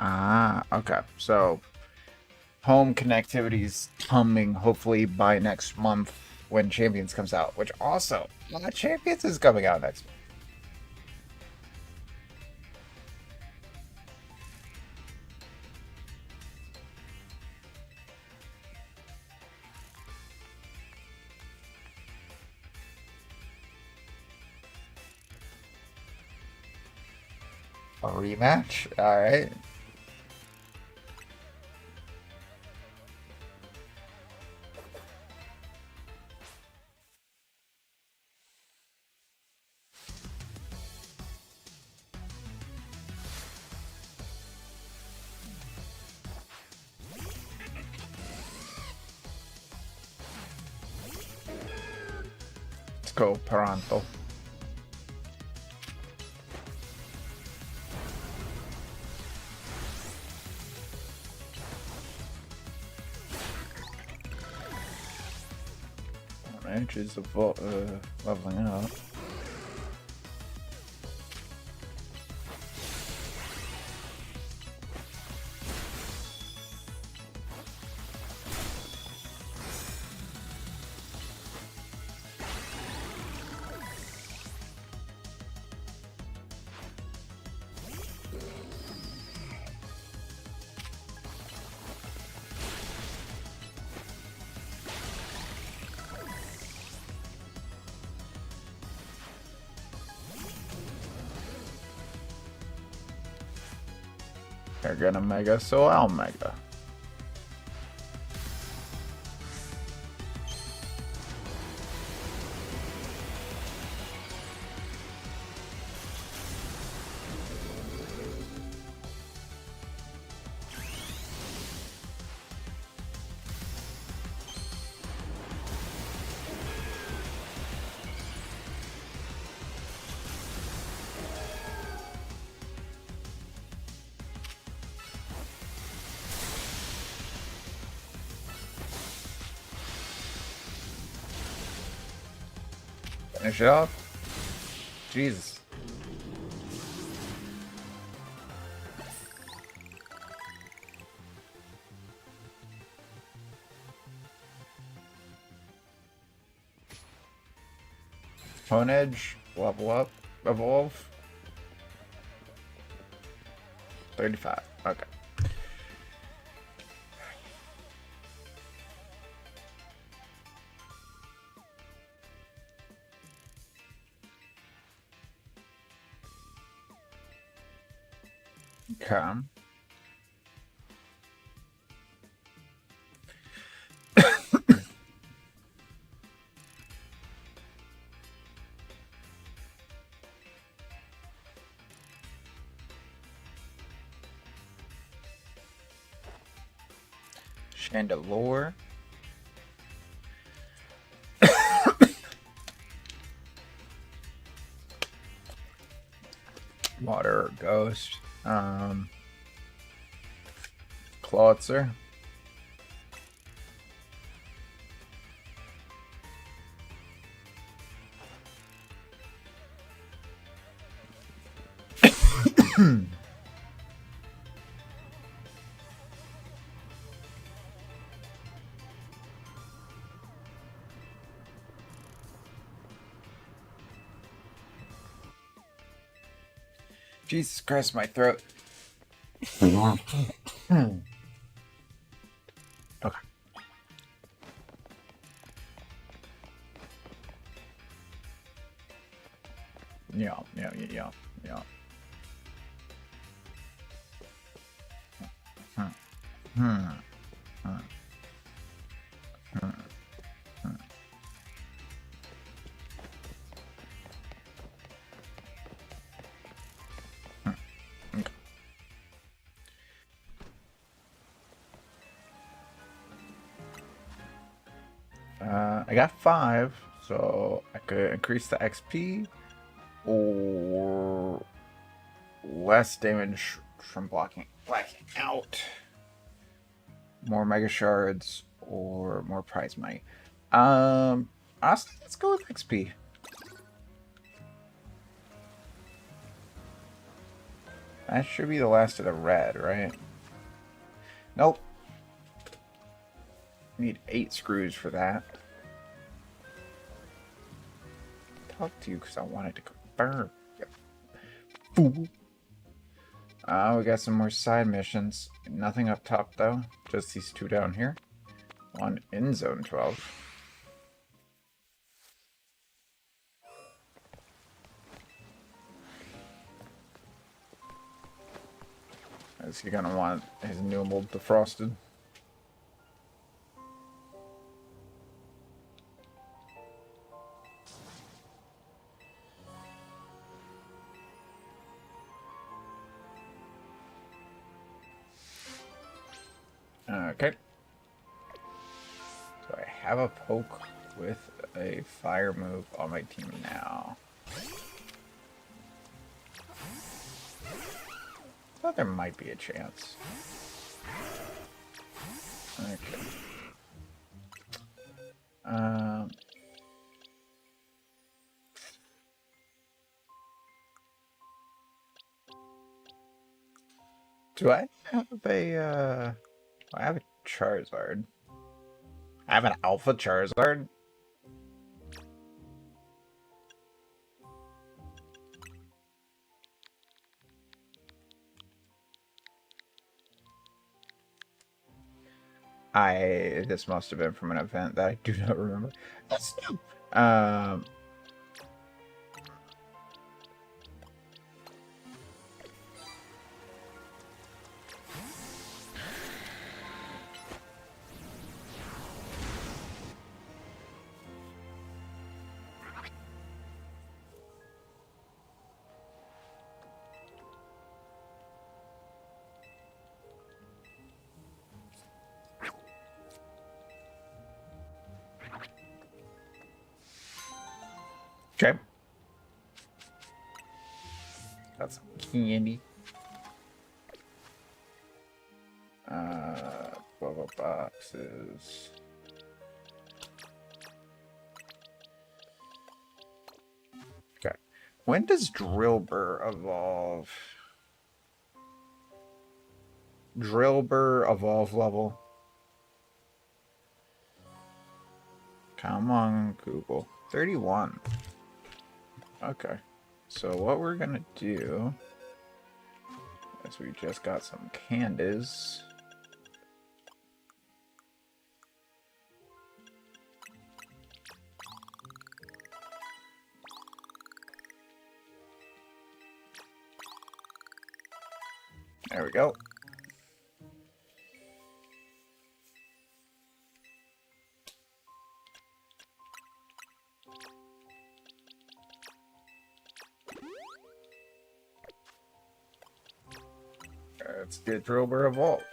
Ah, okay. So home connectivity's coming hopefully by next month when Champions comes out, which also Champions is coming out next month. A rematch? Alright. Let's go, Peranto. Damage is leveling up. They're gonna mega, so I'll mega. Finish it off. Jesus. Phone Edge, level up, evolve. 35. Okay. Okay. Chandelure. Water Ghost. Clawitzer. Jesus Christ, my throat. Okay. Yeah. Hmm. Hmm. Hmm. Hmm. Hmm. Okay. I got 5, so I could increase the XP or less damage from blacking out. More mega shards or more prize money. Honestly, let's go with XP. That should be the last of the red, right? Nope. Need 8 screws for that. Talk to you because I wanted to confirm. Fool. We got some more side missions. Nothing up top though. Just these 2 down here. One in Zone 12. Is he gonna want his Newell defrosted? Okay. So I have a poke with a fire move on my team now. Thought there might be a chance. Okay. Do I have a I have a Charizard. I have an Alpha Charizard. This must have been from an event that I do not remember. That's new. Okay. Got some candy. Bubble boxes. Okay. When does Drillbur evolve? Drillbur evolve level. Come on, Google. 31. Okay. So what we're gonna do is we just got some candies. There we go. Let's get Drillbur evolved.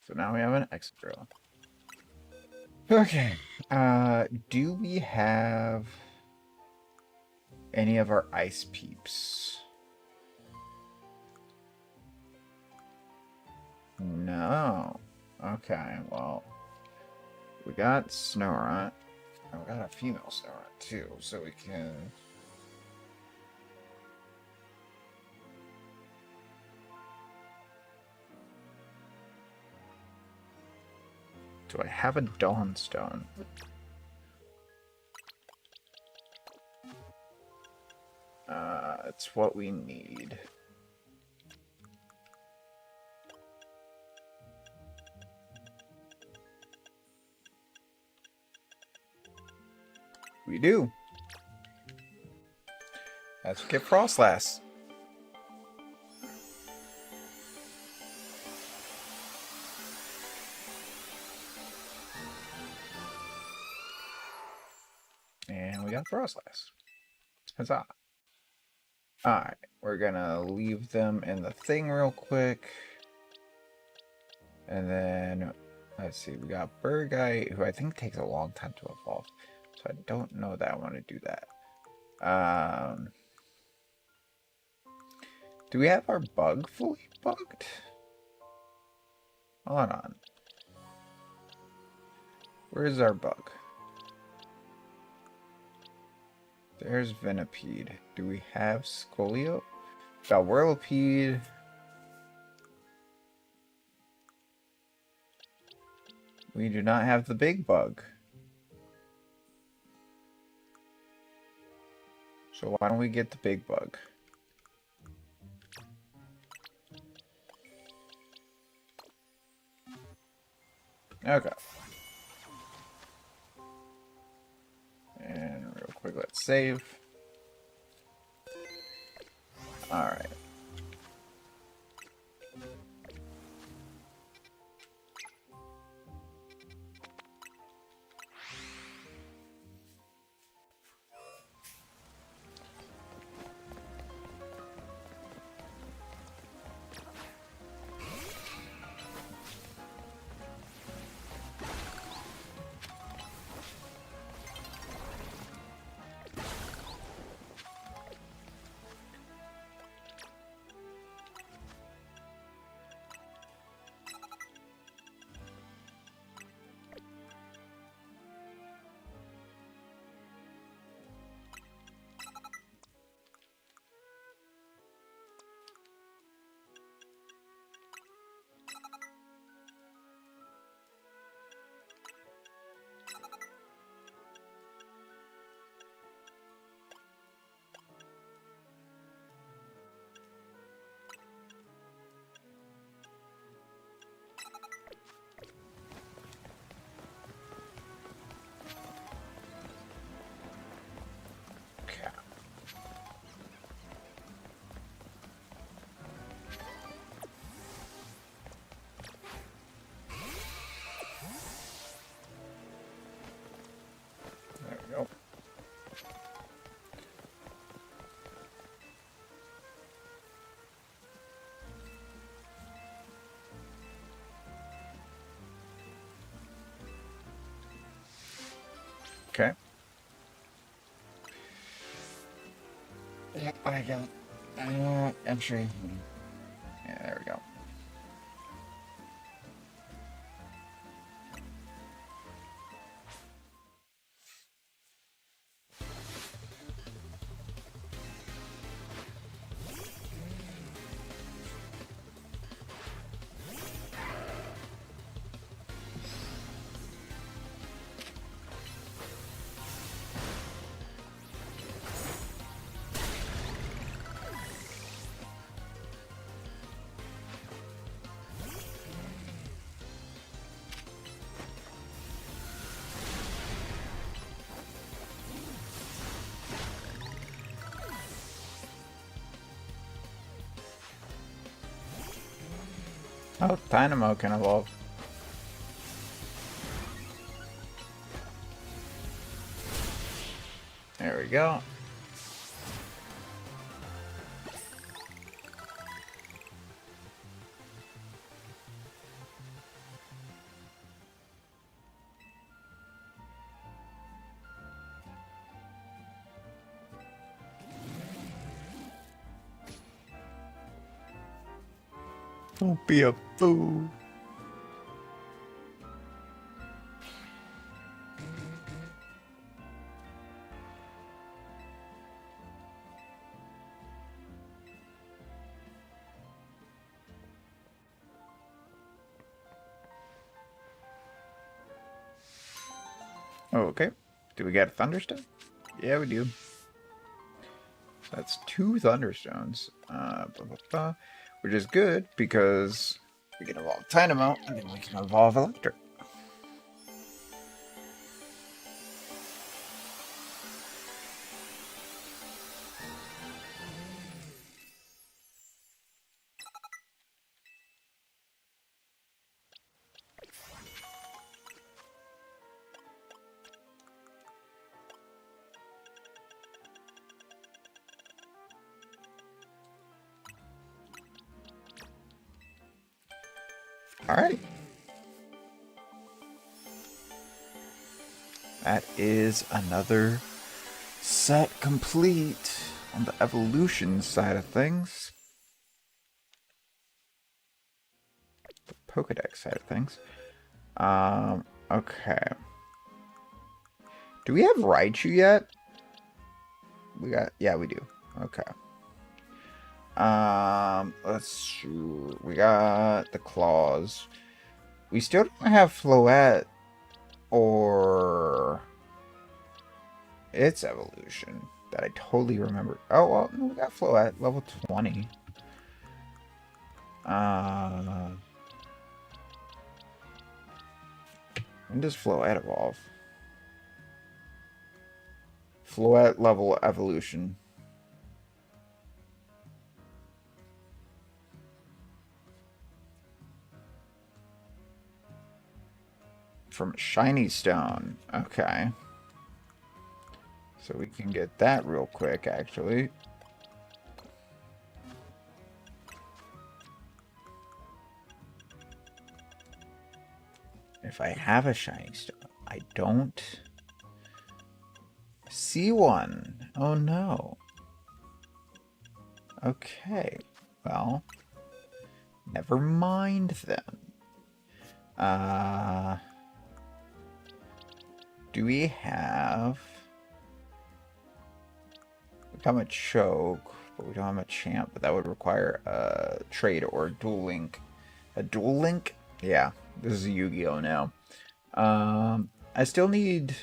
So now we have an Excadrill. Okay. Do we have any of our ice peeps? No. Okay, well, we got Snorunt. And we got a female Snorunt too, so we can. Do I have a Dawnstone? It's what we need. We do. Let's get Frostlass. And we got Frostlass. Huzzah. Alright, we're gonna leave them in the thing real quick. And then, let's see, we got Burgite, who I think takes a long time to evolve. So I don't know that I want to do that. Do we have our bug fully bugged? Hold on. Where's our bug? There's Venipede. Do we have Scolio? Got Whirlipede. We do not have the big bug. So why don't we get the big bug? Okay. And real quick, let's save. Alright. Okay. There we go. Okay. Yep, I got entry. Yeah, there we go. Oh, Dynamo can evolve. There we go. Don't be a fool. Oh, okay. Do we get a Thunderstone? Yeah, we do. That's 2 Thunderstones. Which is good because we can evolve Dynamo and then we can evolve Electric. Alrighty. That is another set complete on the evolution side of things. Pokedex side of things. Okay. Do we have Raichu yet? Yeah, we do. Okay. Let's shoot. We got the claws. We still don't have Floette or its evolution that I totally remember. Oh, well, no, we got Floette, level 20. When does Floette evolve? Floette level evolution. From Shiny Stone. Okay. So we can get that real quick, actually. If I have a Shiny Stone, I don't see one. Oh no. Okay. Well, never mind then. Do we have... We have a choke, but we don't have a champ, but that would require a trade or a dual link. A dual link? Yeah, this is a Yu-Gi-Oh! Now. I still need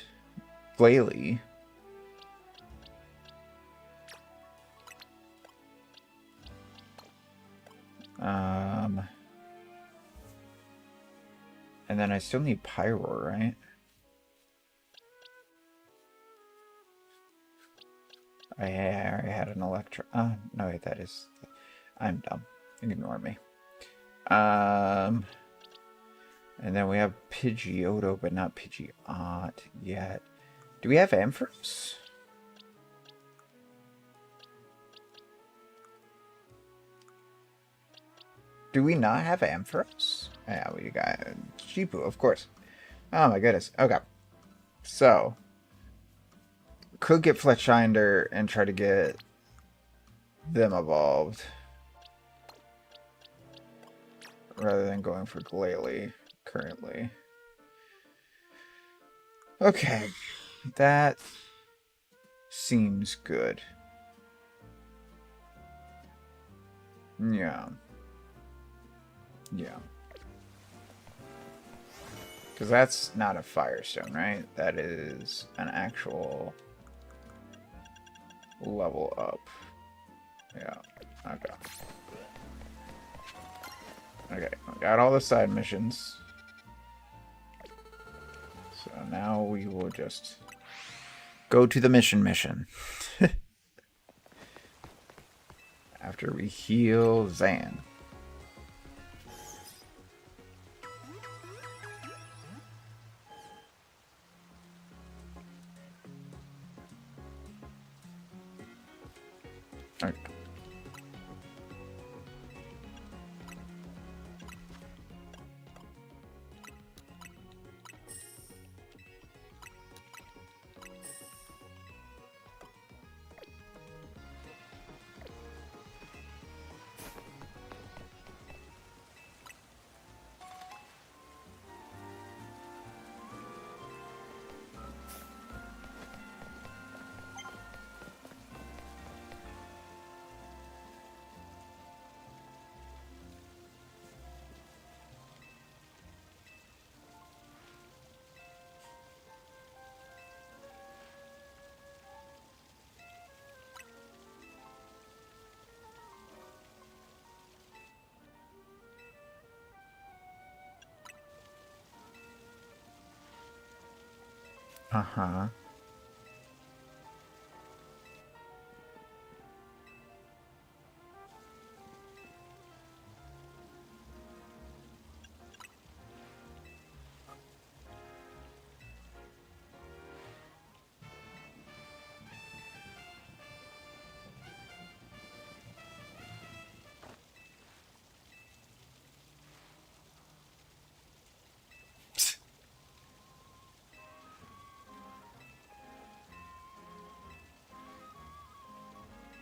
Glalie. And then I still need Pyro, right? I already had an Electro. No, wait, that is... I'm dumb. Ignore me. And then we have Pidgeotto, but not Pidgeot yet. Do we have Ampharos? Do we not have Ampharos? Yeah, we got Sheepu, of course. Oh my goodness. Okay. So, could get Fletchinder and try to get them evolved. Rather than going for Glalie currently. Okay. That seems good. Yeah. Yeah. Because that's not a Firestone, right? That is an actual level up. Yeah. Okay. Okay. I got all the side missions. So now we will just go to the mission. After we heal Zan. Okay. Uh-huh.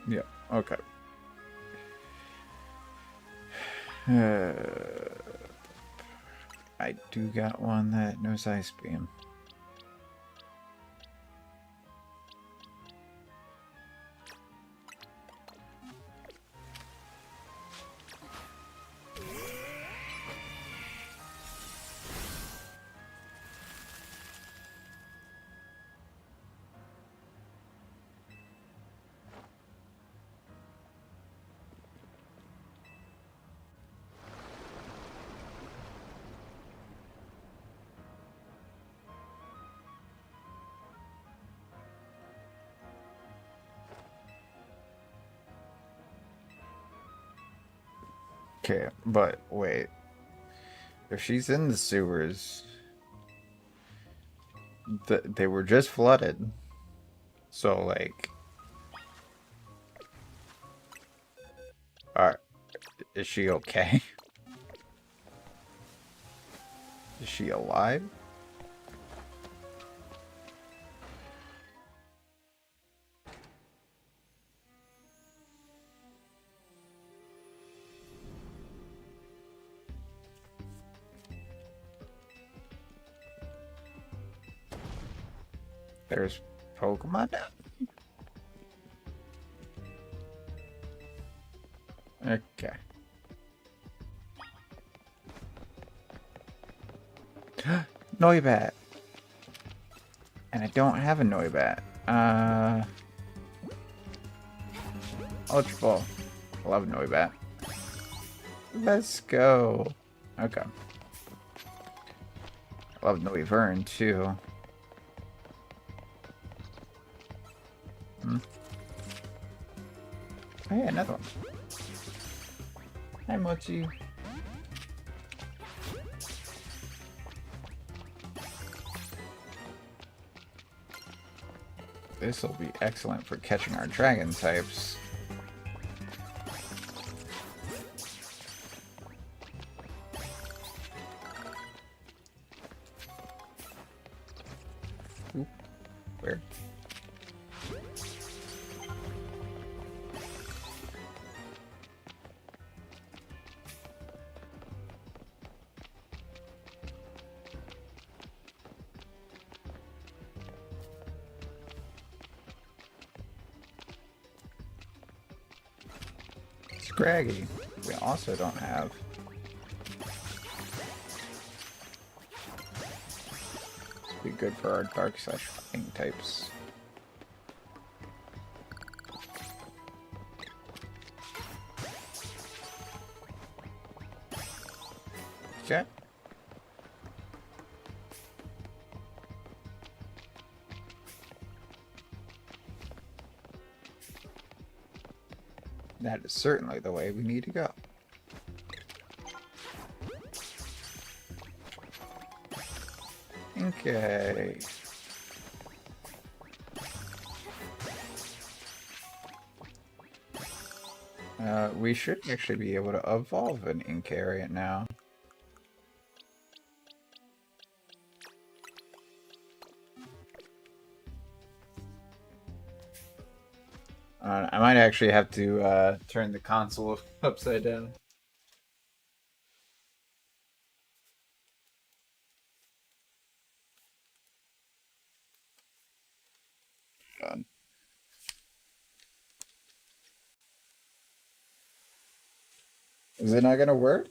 Yeah, okay. I do got one that knows Ice Beam. Okay, but wait. If she's in the sewers, they were just flooded. So, like, are, is she okay? Is she alive? There's Pokemon now? Okay. Noibat. And I don't have a Noibat. Ultra Ball. I love Noibat. Let's go. Okay. I love Noivern too. Oh yeah, another one. Hi, Mochi. This will be excellent for catching our dragon types. Oop, where? Scraggy. We also don't have. This would be good for our dark slash fighting types. Okay. That is certainly the way we need to go. Okay. We should actually be able to evolve an Inkariant now. I might actually have to turn the console upside down. God. Is it not gonna work?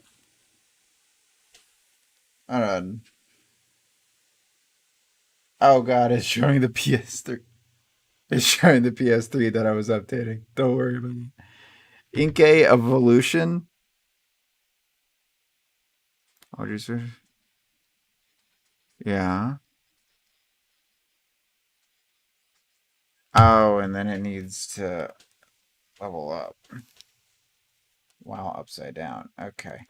Oh god, it's showing the PS3. It's showing the PS3 that I was updating. Don't worry about it. Inkay Evolution. What did you say? Yeah. Oh, and then it needs to level up while upside down. Okay.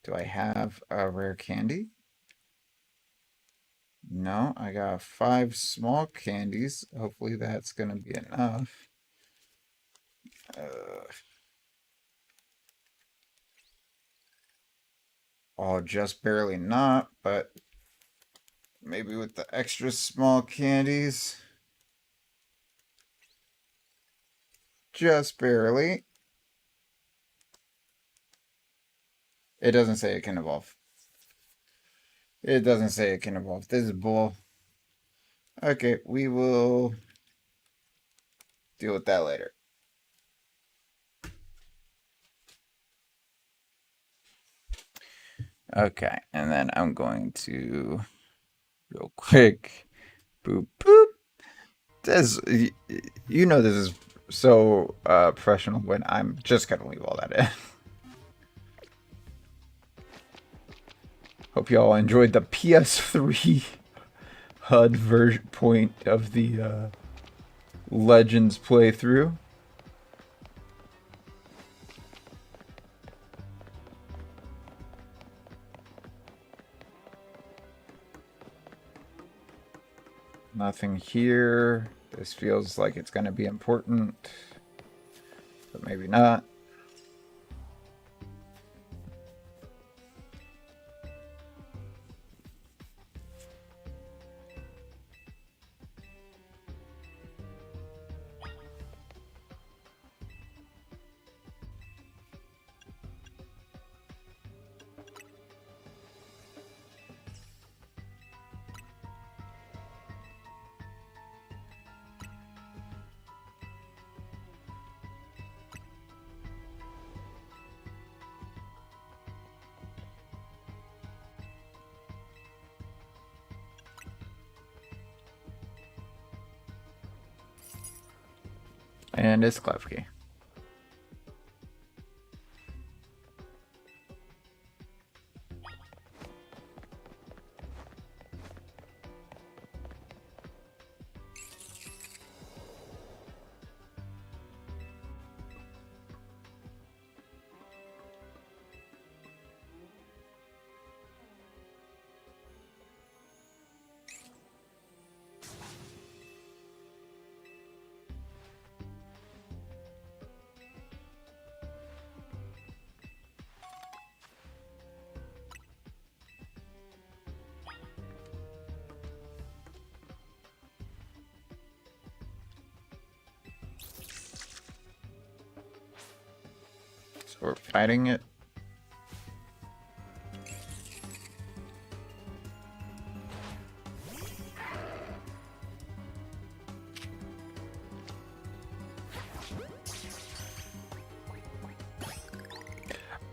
Do I have a rare candy? No, I got 5 small candies. Hopefully that's gonna be enough. Oh, just barely not, but maybe with the extra small candies. Just barely. It doesn't say it can evolve. It doesn't say it can evolve. This is bull. Okay, we will deal with that later. Okay, and then I'm going to real quick boop boop. This, you know, this is so professional when I'm just gonna leave all that in. Hope you all enjoyed the PS3 HUD version point of the Legends playthrough. Nothing here. This feels like it's going to be important, but maybe not. And it's Klefki. So we're fighting it.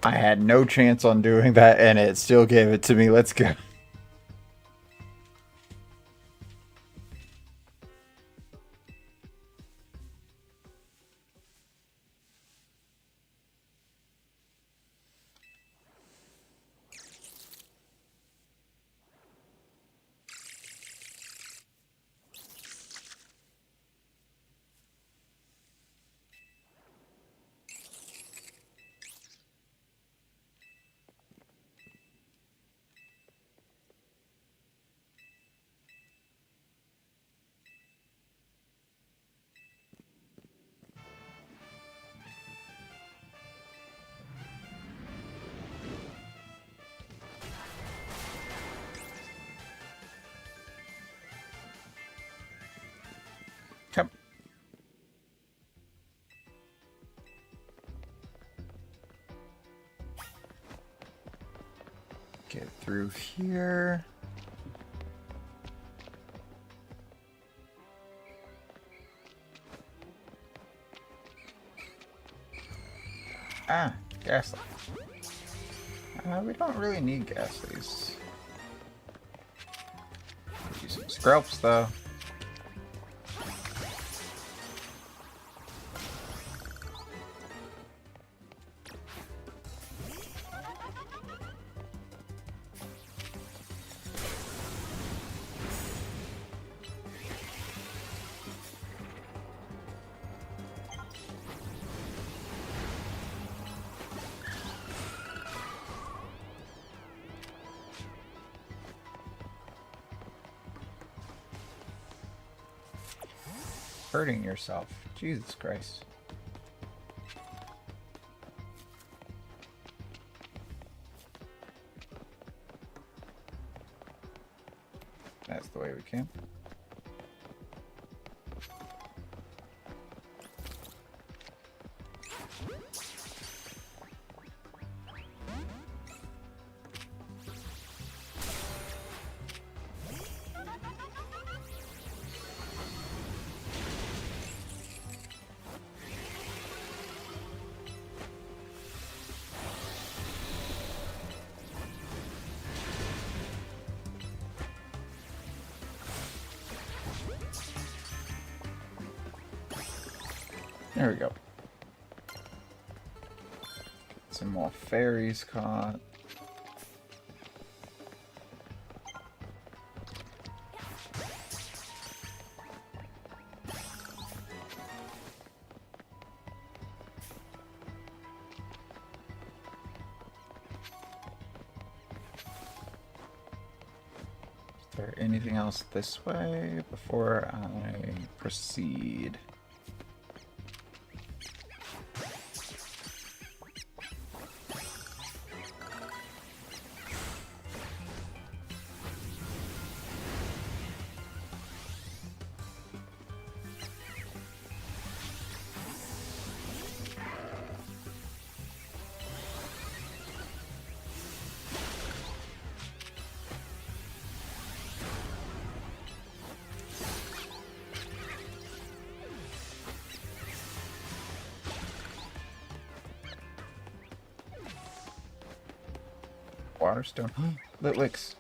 I had no chance on doing that, and it still gave it to me. Let's go. Come. Get through here. Ah, gas. We don't really need gas. Use some scrubs though. Hurting yourself. Jesus Christ. That's the way we came. There we go. Some more fairies caught. Is there anything else this way before I proceed? Waterstone. Litwicks.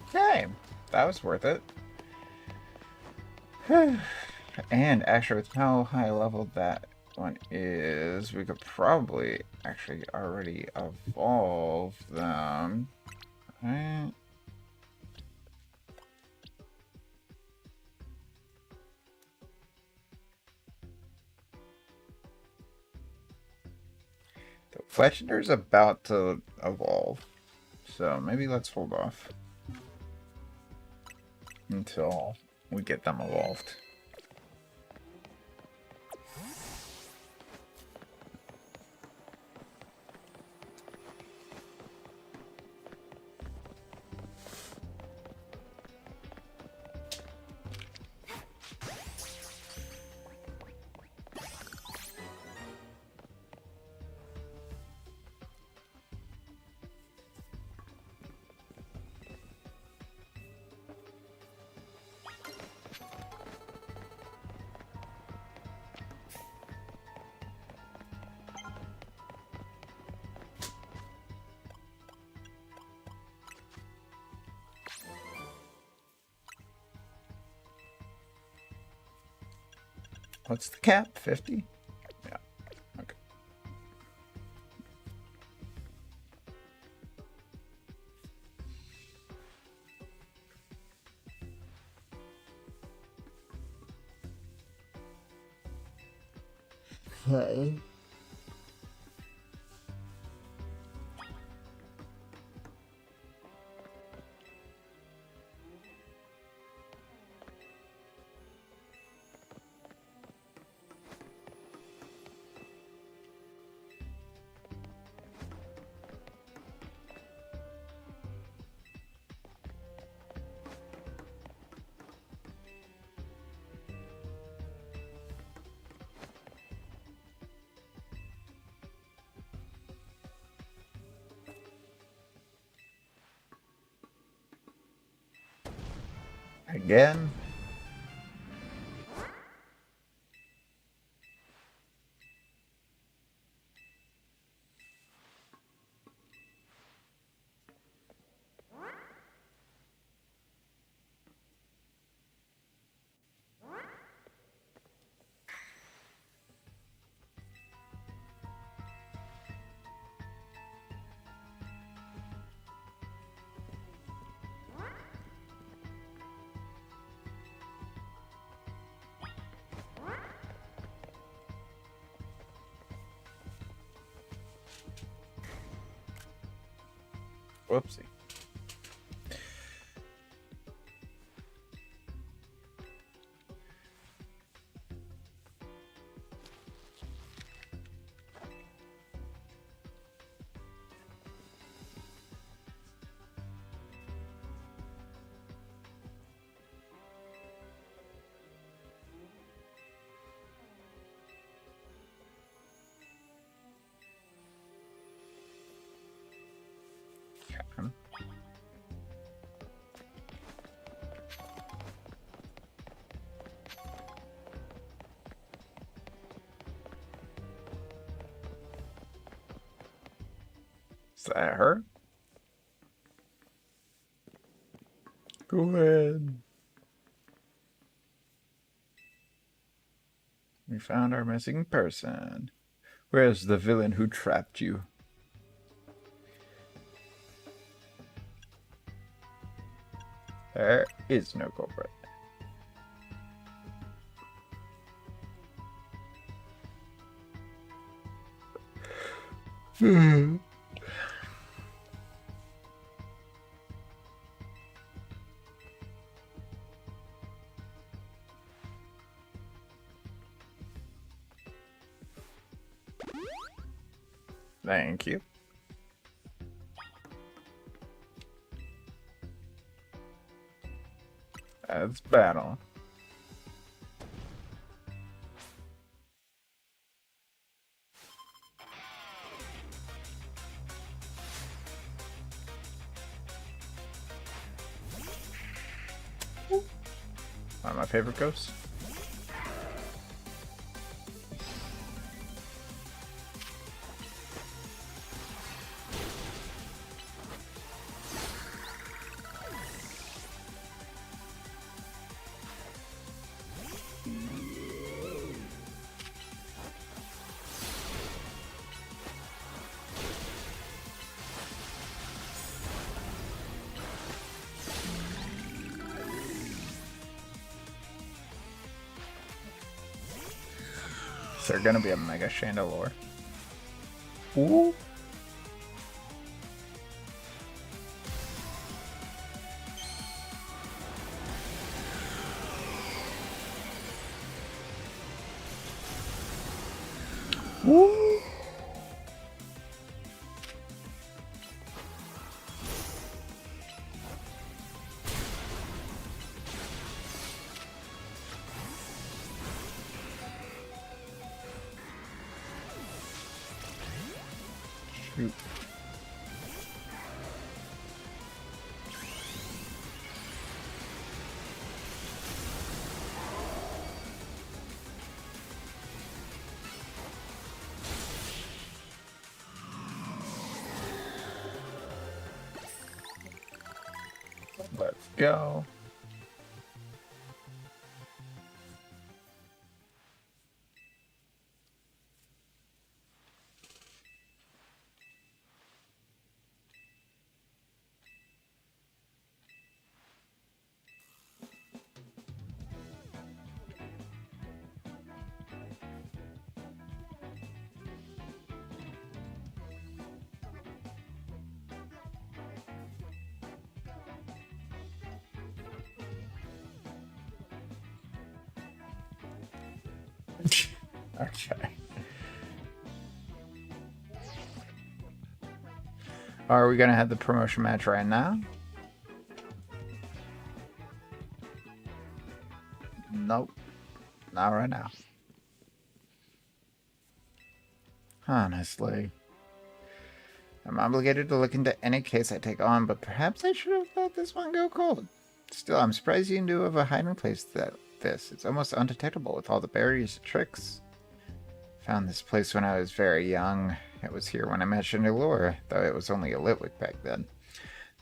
Okay, that was worth it. And actually, with how high leveled that one is, we could probably actually already evolve them. Right? The Legendary's about to evolve, so maybe let's hold off until we get them evolved. What's the cap? 50? Yeah. Okay. Okay. Again. Whoopsie. Okay. that her? Go ahead. We found our missing person. Where's the villain who trapped you? There is no culprit. Thank you. That's battle. One of my favorite ghosts. Is there gonna be a Mega Chandelure? Ooh. Ooh. Shoot. Let's go. Okay. Are we gonna have the promotion match right now? Nope. Not right now. Honestly. I'm obligated to look into any case I take on, but perhaps I should have let this one go cold. Still, I'm surprised you knew of a hiding place that this. It's almost undetectable with all the barriers and tricks. Found this place when I was very young. It was here when I met Chandelure, though it was only a Litwick back then.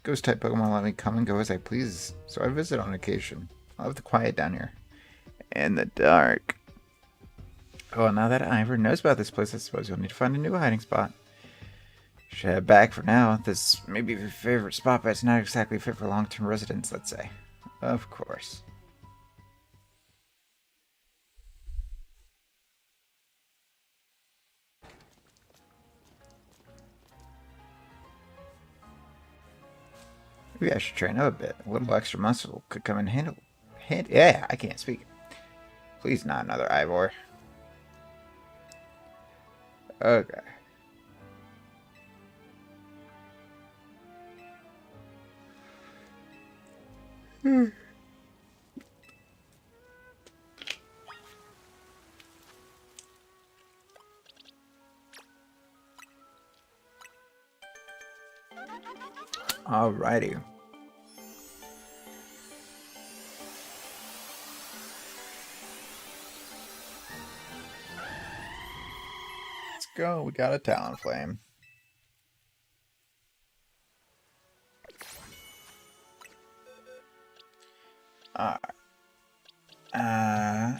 Ghost-type Pokemon let me come and go as I please, so I visit on occasion. I love the quiet down here. And the dark. Oh, now that Ivor knows about this place, I suppose you'll need to find a new hiding spot. Should head back for now. This may be your favorite spot, but it's not exactly fit for long-term residents, let's say. Of course. Maybe I should train up a bit. A little extra muscle could come in handy. Yeah, I can't speak. Please, not another Ivor. Okay. Alrighty. Let's go. We got a Talonflame.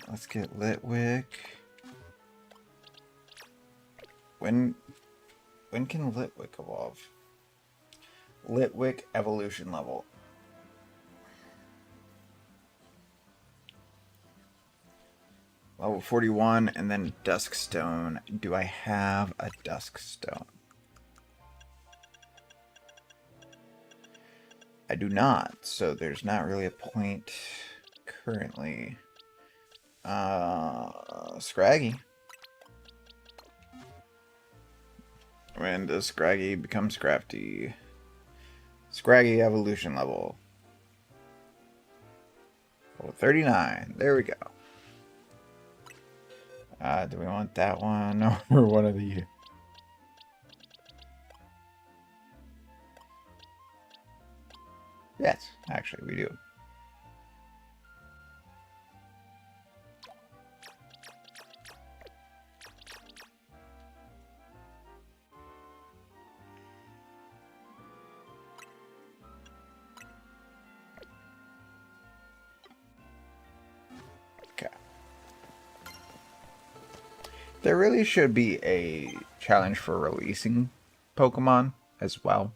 Let's get Litwick. When can Litwick evolve? Litwick evolution level. Level 41, and then Duskstone. Do I have a Duskstone? I do not, so there's not really a point currently. Scraggy. When does Scraggy become Scrafty? Scraggy evolution level. Level 39. There we go. Do we want that one or one of the... Yes, actually we do. Okay. There really should be a challenge for releasing Pokemon as well.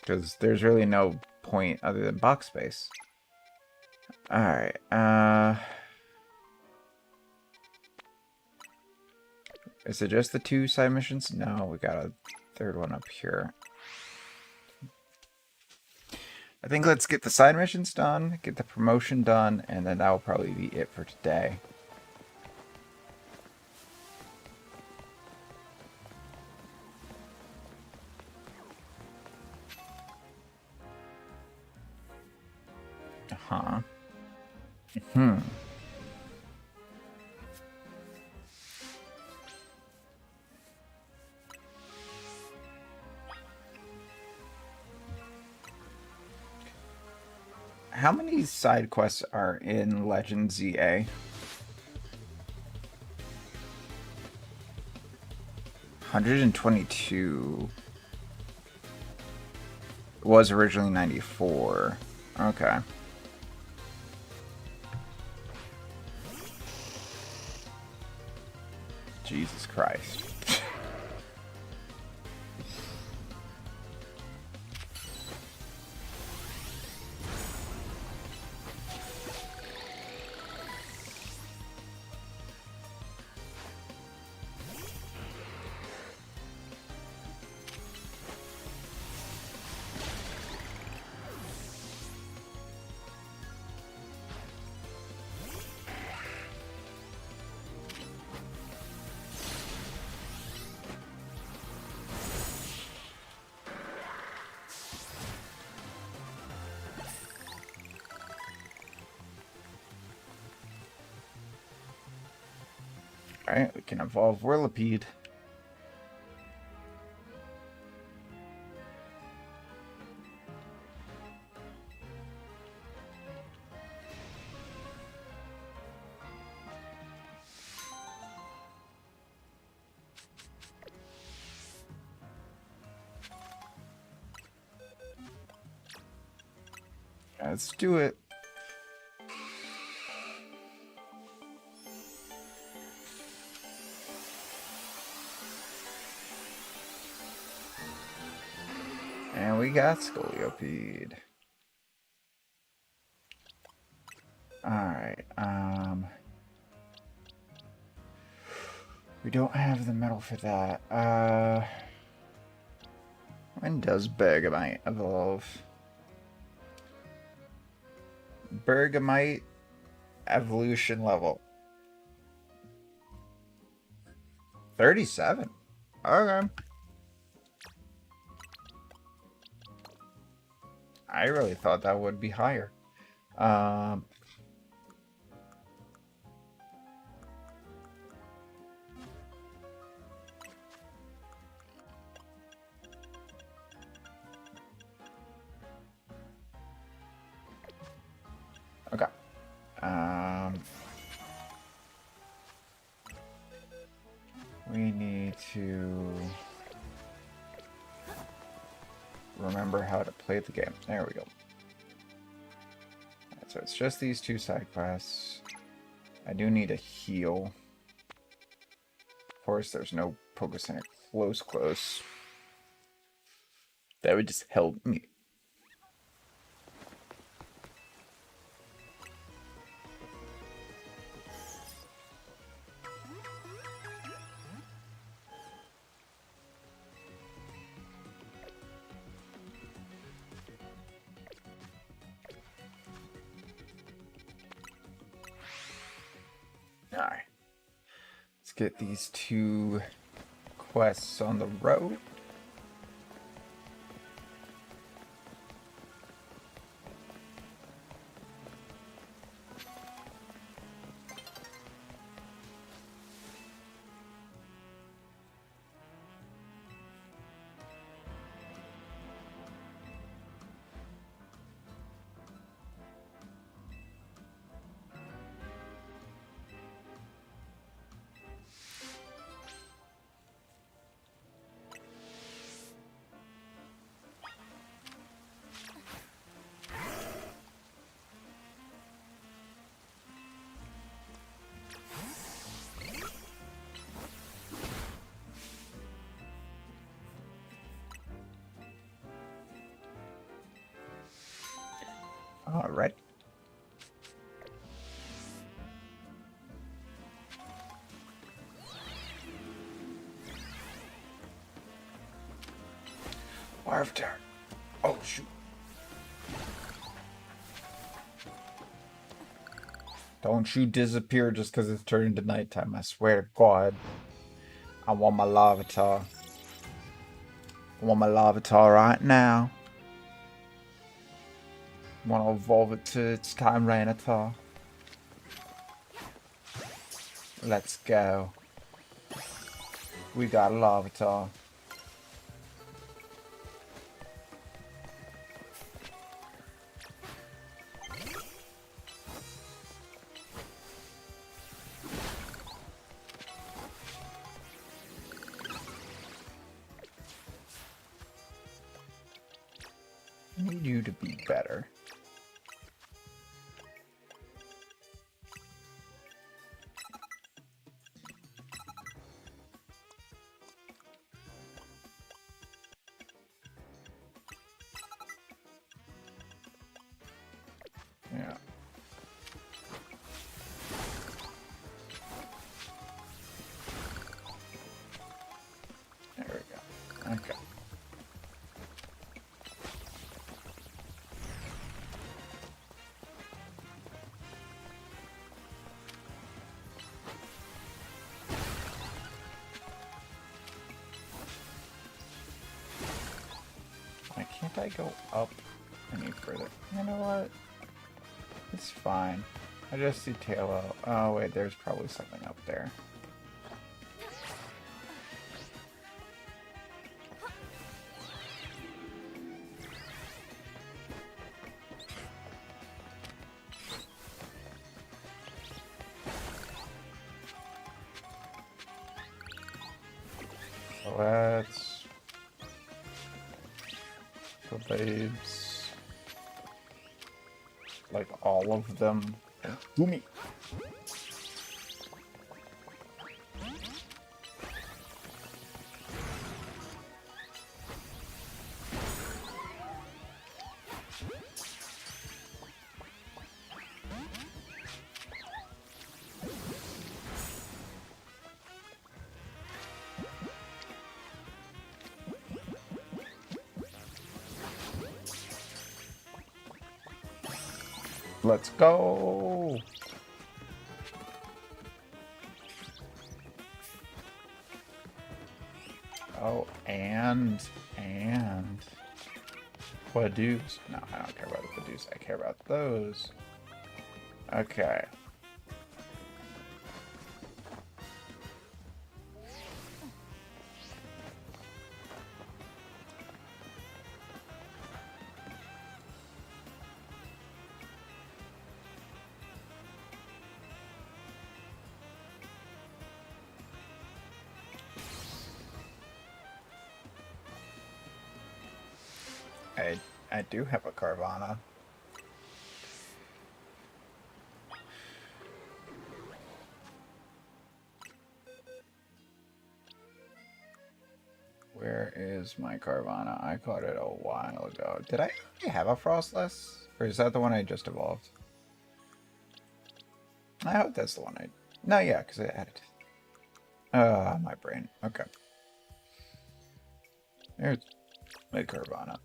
Because there's really no point other than box space. Alright, is it just the 2 side missions? No, we got a third one up here. I think let's get the side missions done, get the promotion done, and then that will probably be it for today. Hmm. How many side quests are in Legend ZA? 122. It was originally 94. Okay. Jesus Christ. Alright, we can evolve Whirlipede. Let's do it. And we got Scolipede. Alright, we don't have the medal for that. When does Bergamite evolve? Bergamite evolution level 37. Okay. I really thought that would be higher. Okay. We need to remember how to play the game. There we go. So it's just these two side quests. I do need a heal. Of course, there's no Poké Center close. That would just help me. Alright. Let's get these two quests on the road. Alright. Warfter. Oh, shoot. Don't you disappear just because it's turning to nighttime, I swear to God. I want my Larvitar. I want my Larvitar right now. I want to evolve it to its Tyranitar. Let's go. We got a Larvitar. I need you to be better. Yeah. There we go. Okay. Why can't I go up any further? You know what? It's fine. I just see Tailo. Oh wait, there's probably something up there. So let's the babes. Like all of them. Gumi. Let's go. Oh, and Padoos. No, I don't care about the Padoos. I care about those. Okay. I do have a Carvana. Where is my Carvana? I caught it a while ago. Did I already have a Frostless? Or is that the one I just evolved? I hope that's the one I... No, yeah, because I added it. My brain. Okay. There's my Carvana.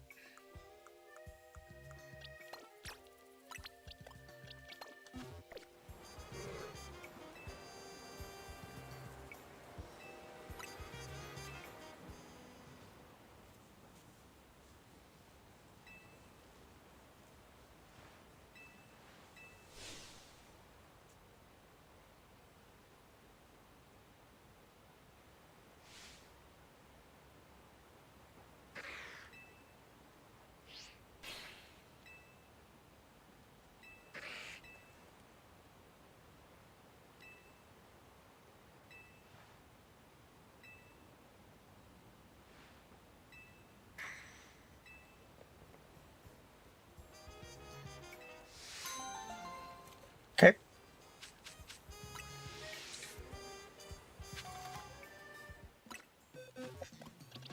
Okay.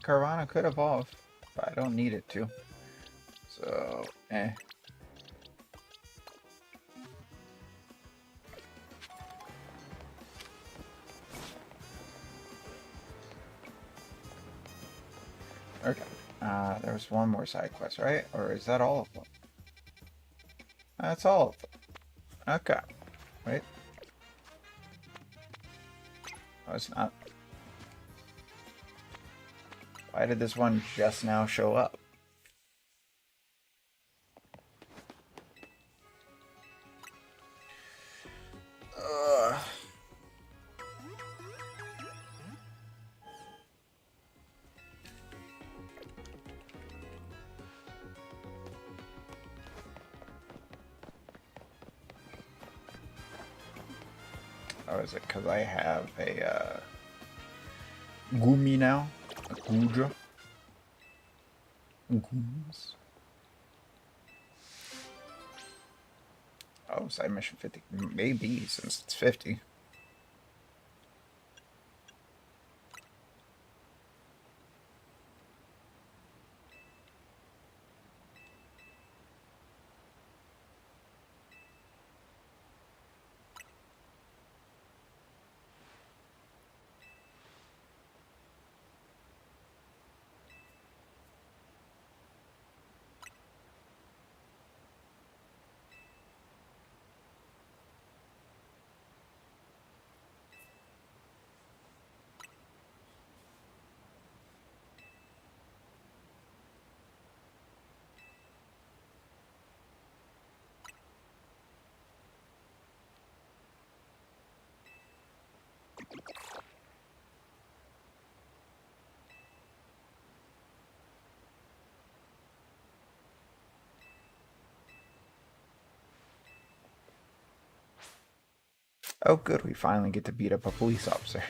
Carvana could evolve, but I don't need it to. So, eh. Okay. There was one more side quest, right? Or is that all of them? That's all of them. Okay. Wait. Oh, it's not. Why did this one just now show up? Ugh. Oh, is it because I have a Gumi now? A Gudra? Gooms? Oh, side mission 50. Maybe, since it's 50. Oh, good, we finally get to beat up a police officer.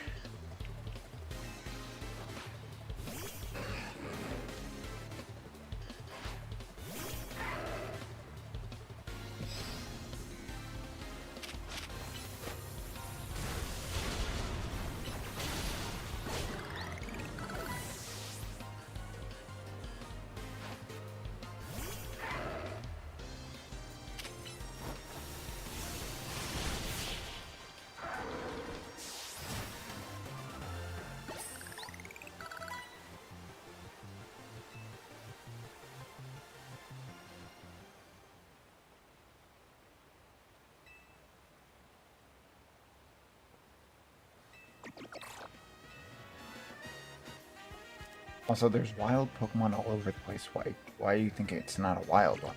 Also, there's wild Pokemon all over the place. Why do you think it's not a wild one?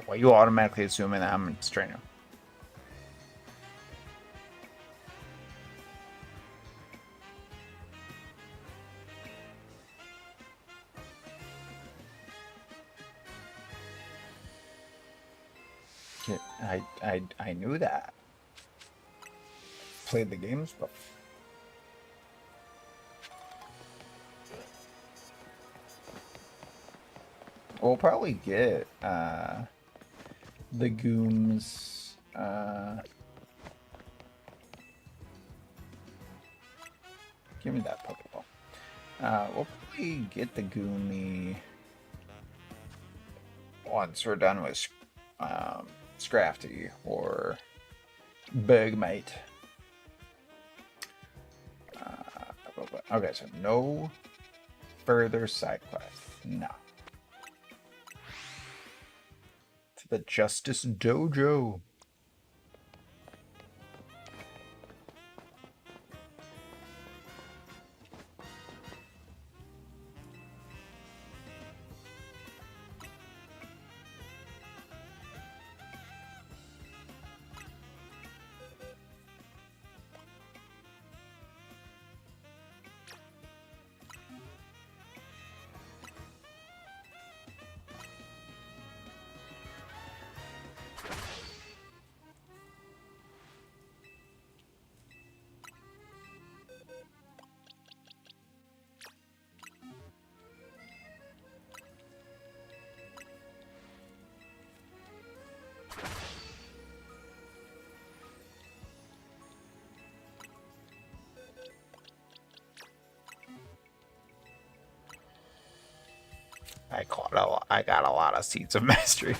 Why you automatically assuming that I'm a trainer? I knew that. Played the games, but we'll probably get the Gooms. Give me that Pokeball. We'll probably we get the Goomy once we're done with Scrafty or Bugmate. Okay, so no further side quests. No. To the Justice Dojo. I got a lot of Seeds of Mastery.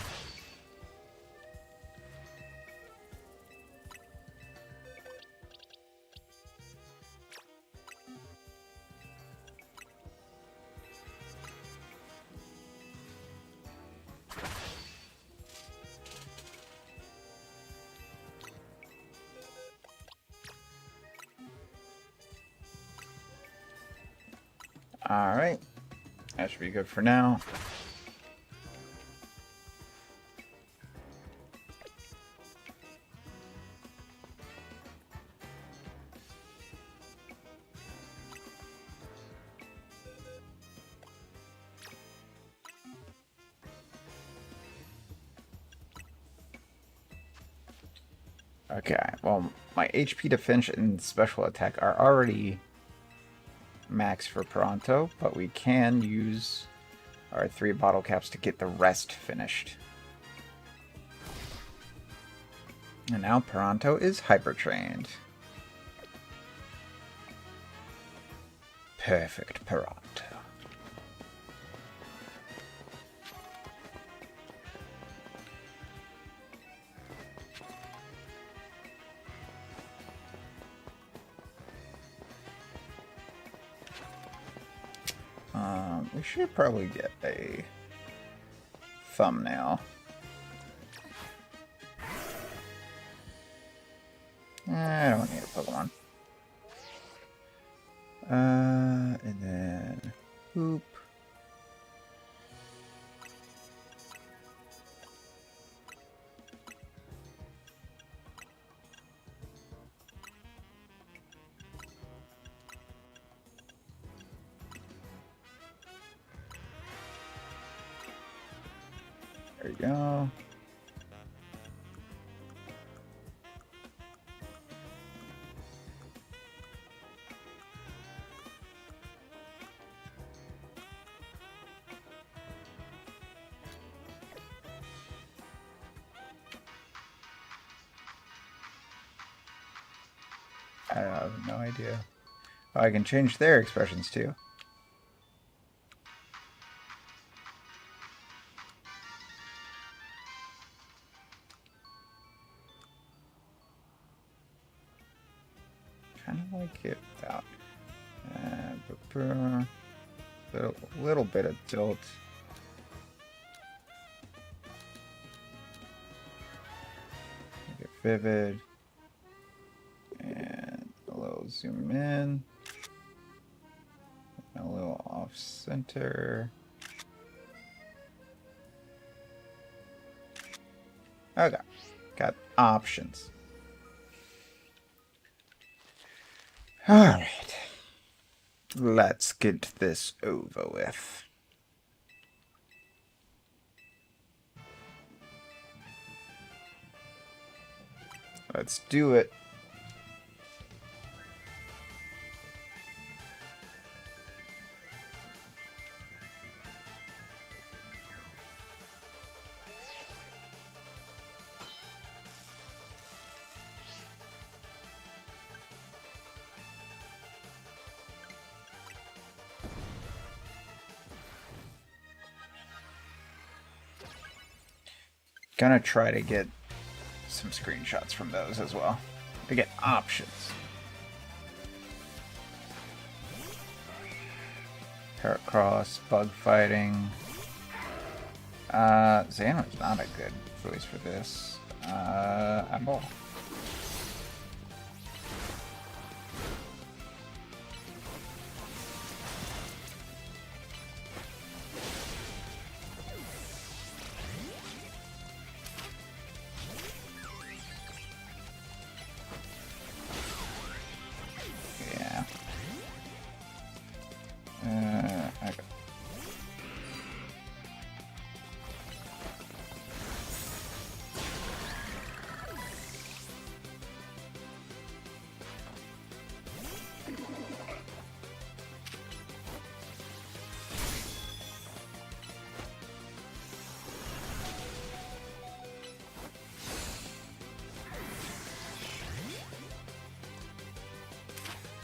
Alright. That should be good for now. Okay, well, my HP defense and special attack are already max for Pronto, but we can use our 3 bottle caps to get the rest finished. And now Pronto is hyper trained. Perfect Pronto. We should probably get a thumbnail. I don't need a Pokemon. And then Hoop. There you go. I have no idea. Oh, I can change their expressions too. Kind of like it without. Little bit of tilt. Make it vivid. And a little zoom in. A little off center. Okay, got options. Alright. Let's get this over with. Let's do it. Gonna try to get some screenshots from those as well to get options. Heracross, bug fighting. Xano's not a good choice for this. Eyeball. Yeah. Okay.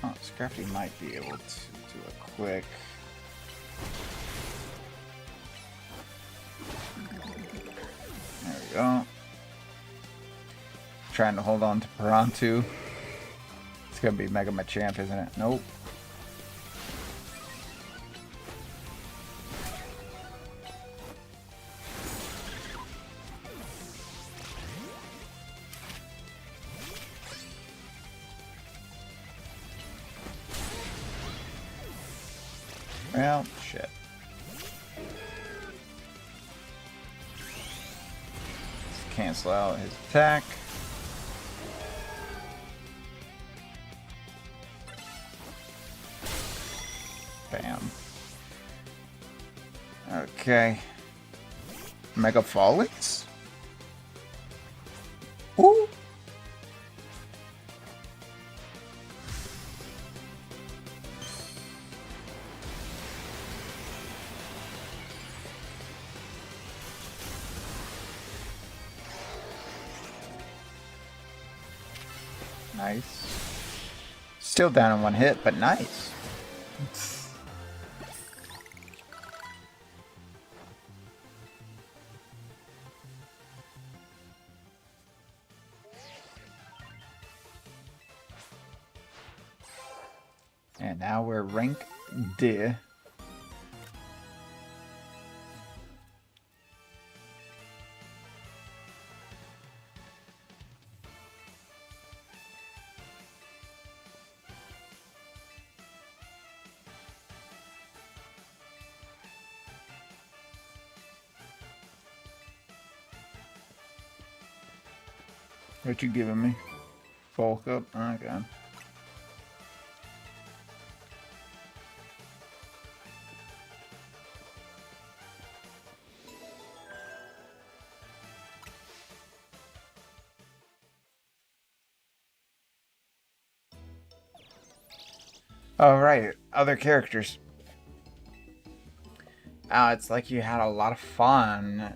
Oh, Scrafty might be able to do a quick. There we go. Trying to hold on to Parantu. It's gonna be Mega Machamp, isn't it? Nope. Well, shit. Let's cancel out his attack. Bam. Okay. Mega Fallings? Ooh! Nice. Still down in one hit, but nice. And now we're rank D. What you giving me? Bulk up? Okay. Alright, other characters. It's like you had a lot of fun.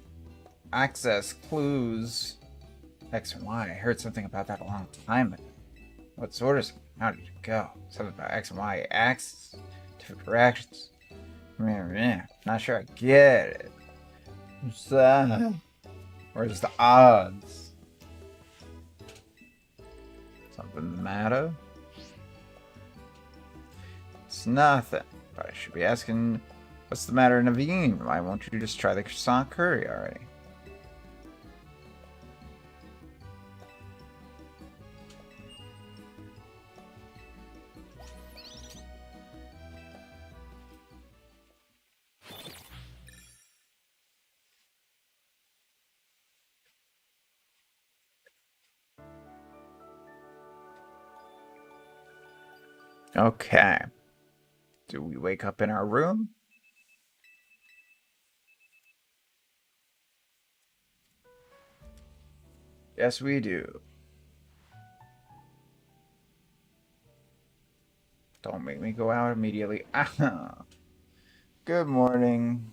Access, clues, X and Y. I heard something about that a long time ago. What sort of? How did it go? Something about X and Y axes, different directions. Not sure I get it. What's that? Where's the odds? Something the matter? It's nothing. But I should be asking, what's the matter, Naveen? Why won't you just try the croissant curry already? Okay. Do we wake up in our room? Yes, we do. Don't make me go out immediately. Ah. Good morning.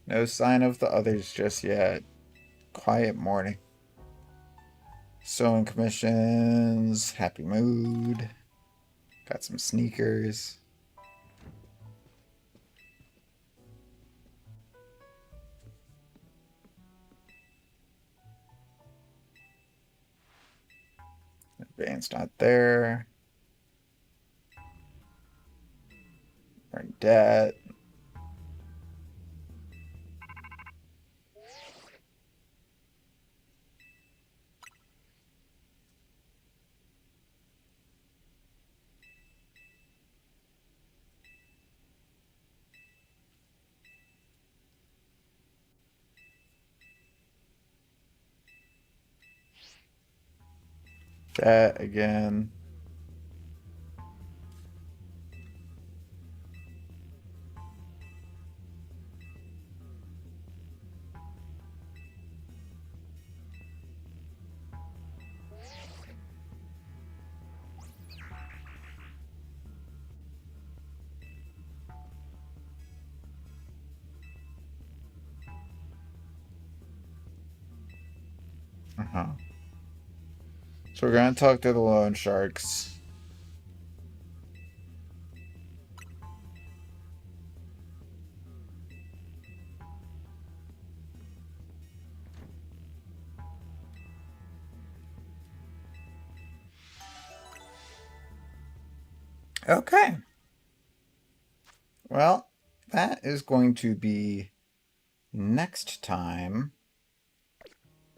No sign of the others just yet. Quiet morning. Sewing commissions. Happy mood. Got some sneakers. Band's not there. We're in debt. Debt again. Uh-huh. So we're gonna talk to the loan sharks. Okay. Well, that is going to be next time,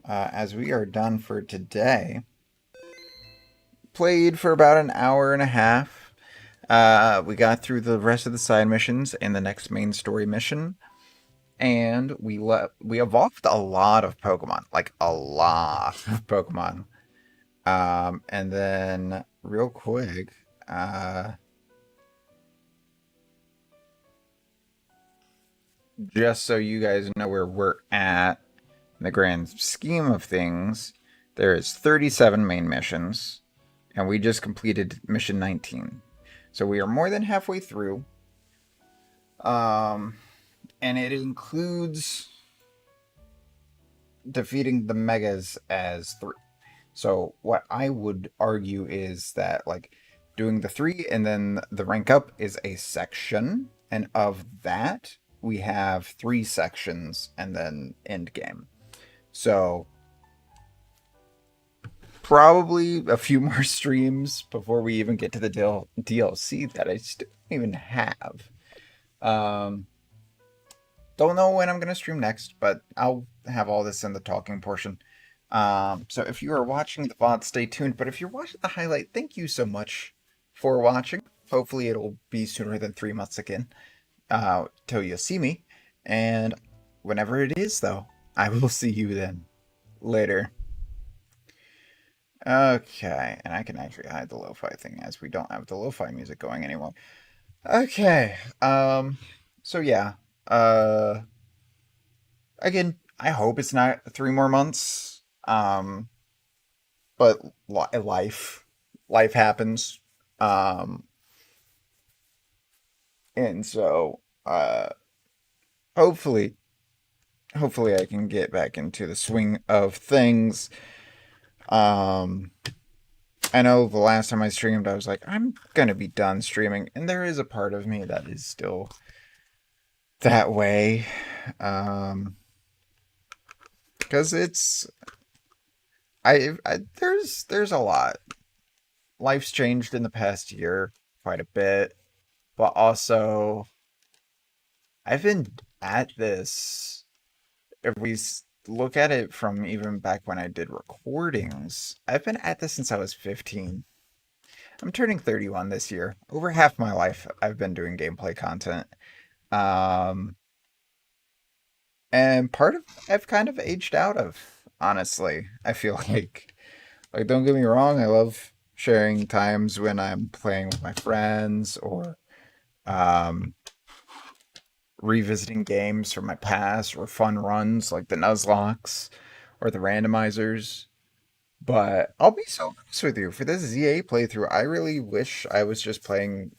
as we are done for today. Played for about an hour and a half. We got through the rest of the side missions and the next main story mission, and we evolved a lot of Pokemon, like a lot of Pokemon. And then real quick, just so you guys know where we're at in the grand scheme of things, there is 37 main missions, and we just completed mission 19. So we are more than halfway through. And it includes defeating the megas as 3. So what I would argue is that like doing the 3 and then the rank up is a section, and of that we have 3 sections and then end game. So probably a few more streams before we even get to the DLC that I still don't even have. Don't know when I'm going to stream next, but I'll have all this in the talking portion. So if you are watching the VOD, stay tuned. But if you're watching the highlight, thank you so much for watching. Hopefully it'll be sooner than 3 months again, till you see me. And whenever it is, though, I will see you then. Later. Okay, and I can actually hide the lo-fi thing as we don't have the lo-fi music going anymore. Okay, so yeah, again, I hope it's not 3 more months. But life happens. Um, and so, hopefully, hopefully I can get back into the swing of things. Um, I know the last time I streamed, I was like, I'm gonna be done streaming, and there is a part of me that is still that way. Because there's a lot. Life's changed in the past year quite a bit, but also I've been at this. If we look at it from even back when I did recordings, I've been at this since I was 15. I'm turning 31 this year. Over half my life, I've been doing gameplay content. Um, and part of I've kind of aged out of, honestly. I feel like don't get me wrong, I love sharing times when I'm playing with my friends or um revisiting games from my past or fun runs like the Nuzlocks or the randomizers. But I'll be so honest with you, for this ZA playthrough, I really wish I was just playing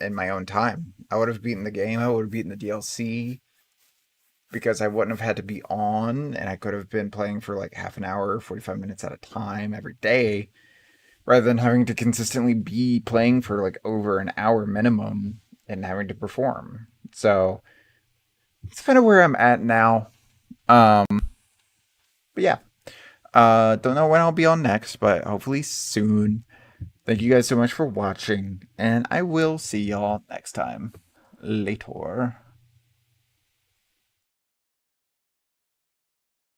in my own time. I would have beaten the game, I would have beaten the DLC, because I wouldn't have had to be on, and I could have been playing for like half an hour, 45 minutes at a time every day, rather than having to consistently be playing for like over an hour minimum and having to perform. So it's kind of where I'm at now. But yeah, Don't know when I'll be on next, but hopefully soon. Thank you guys so much for watching, and I will see y'all next time. Later.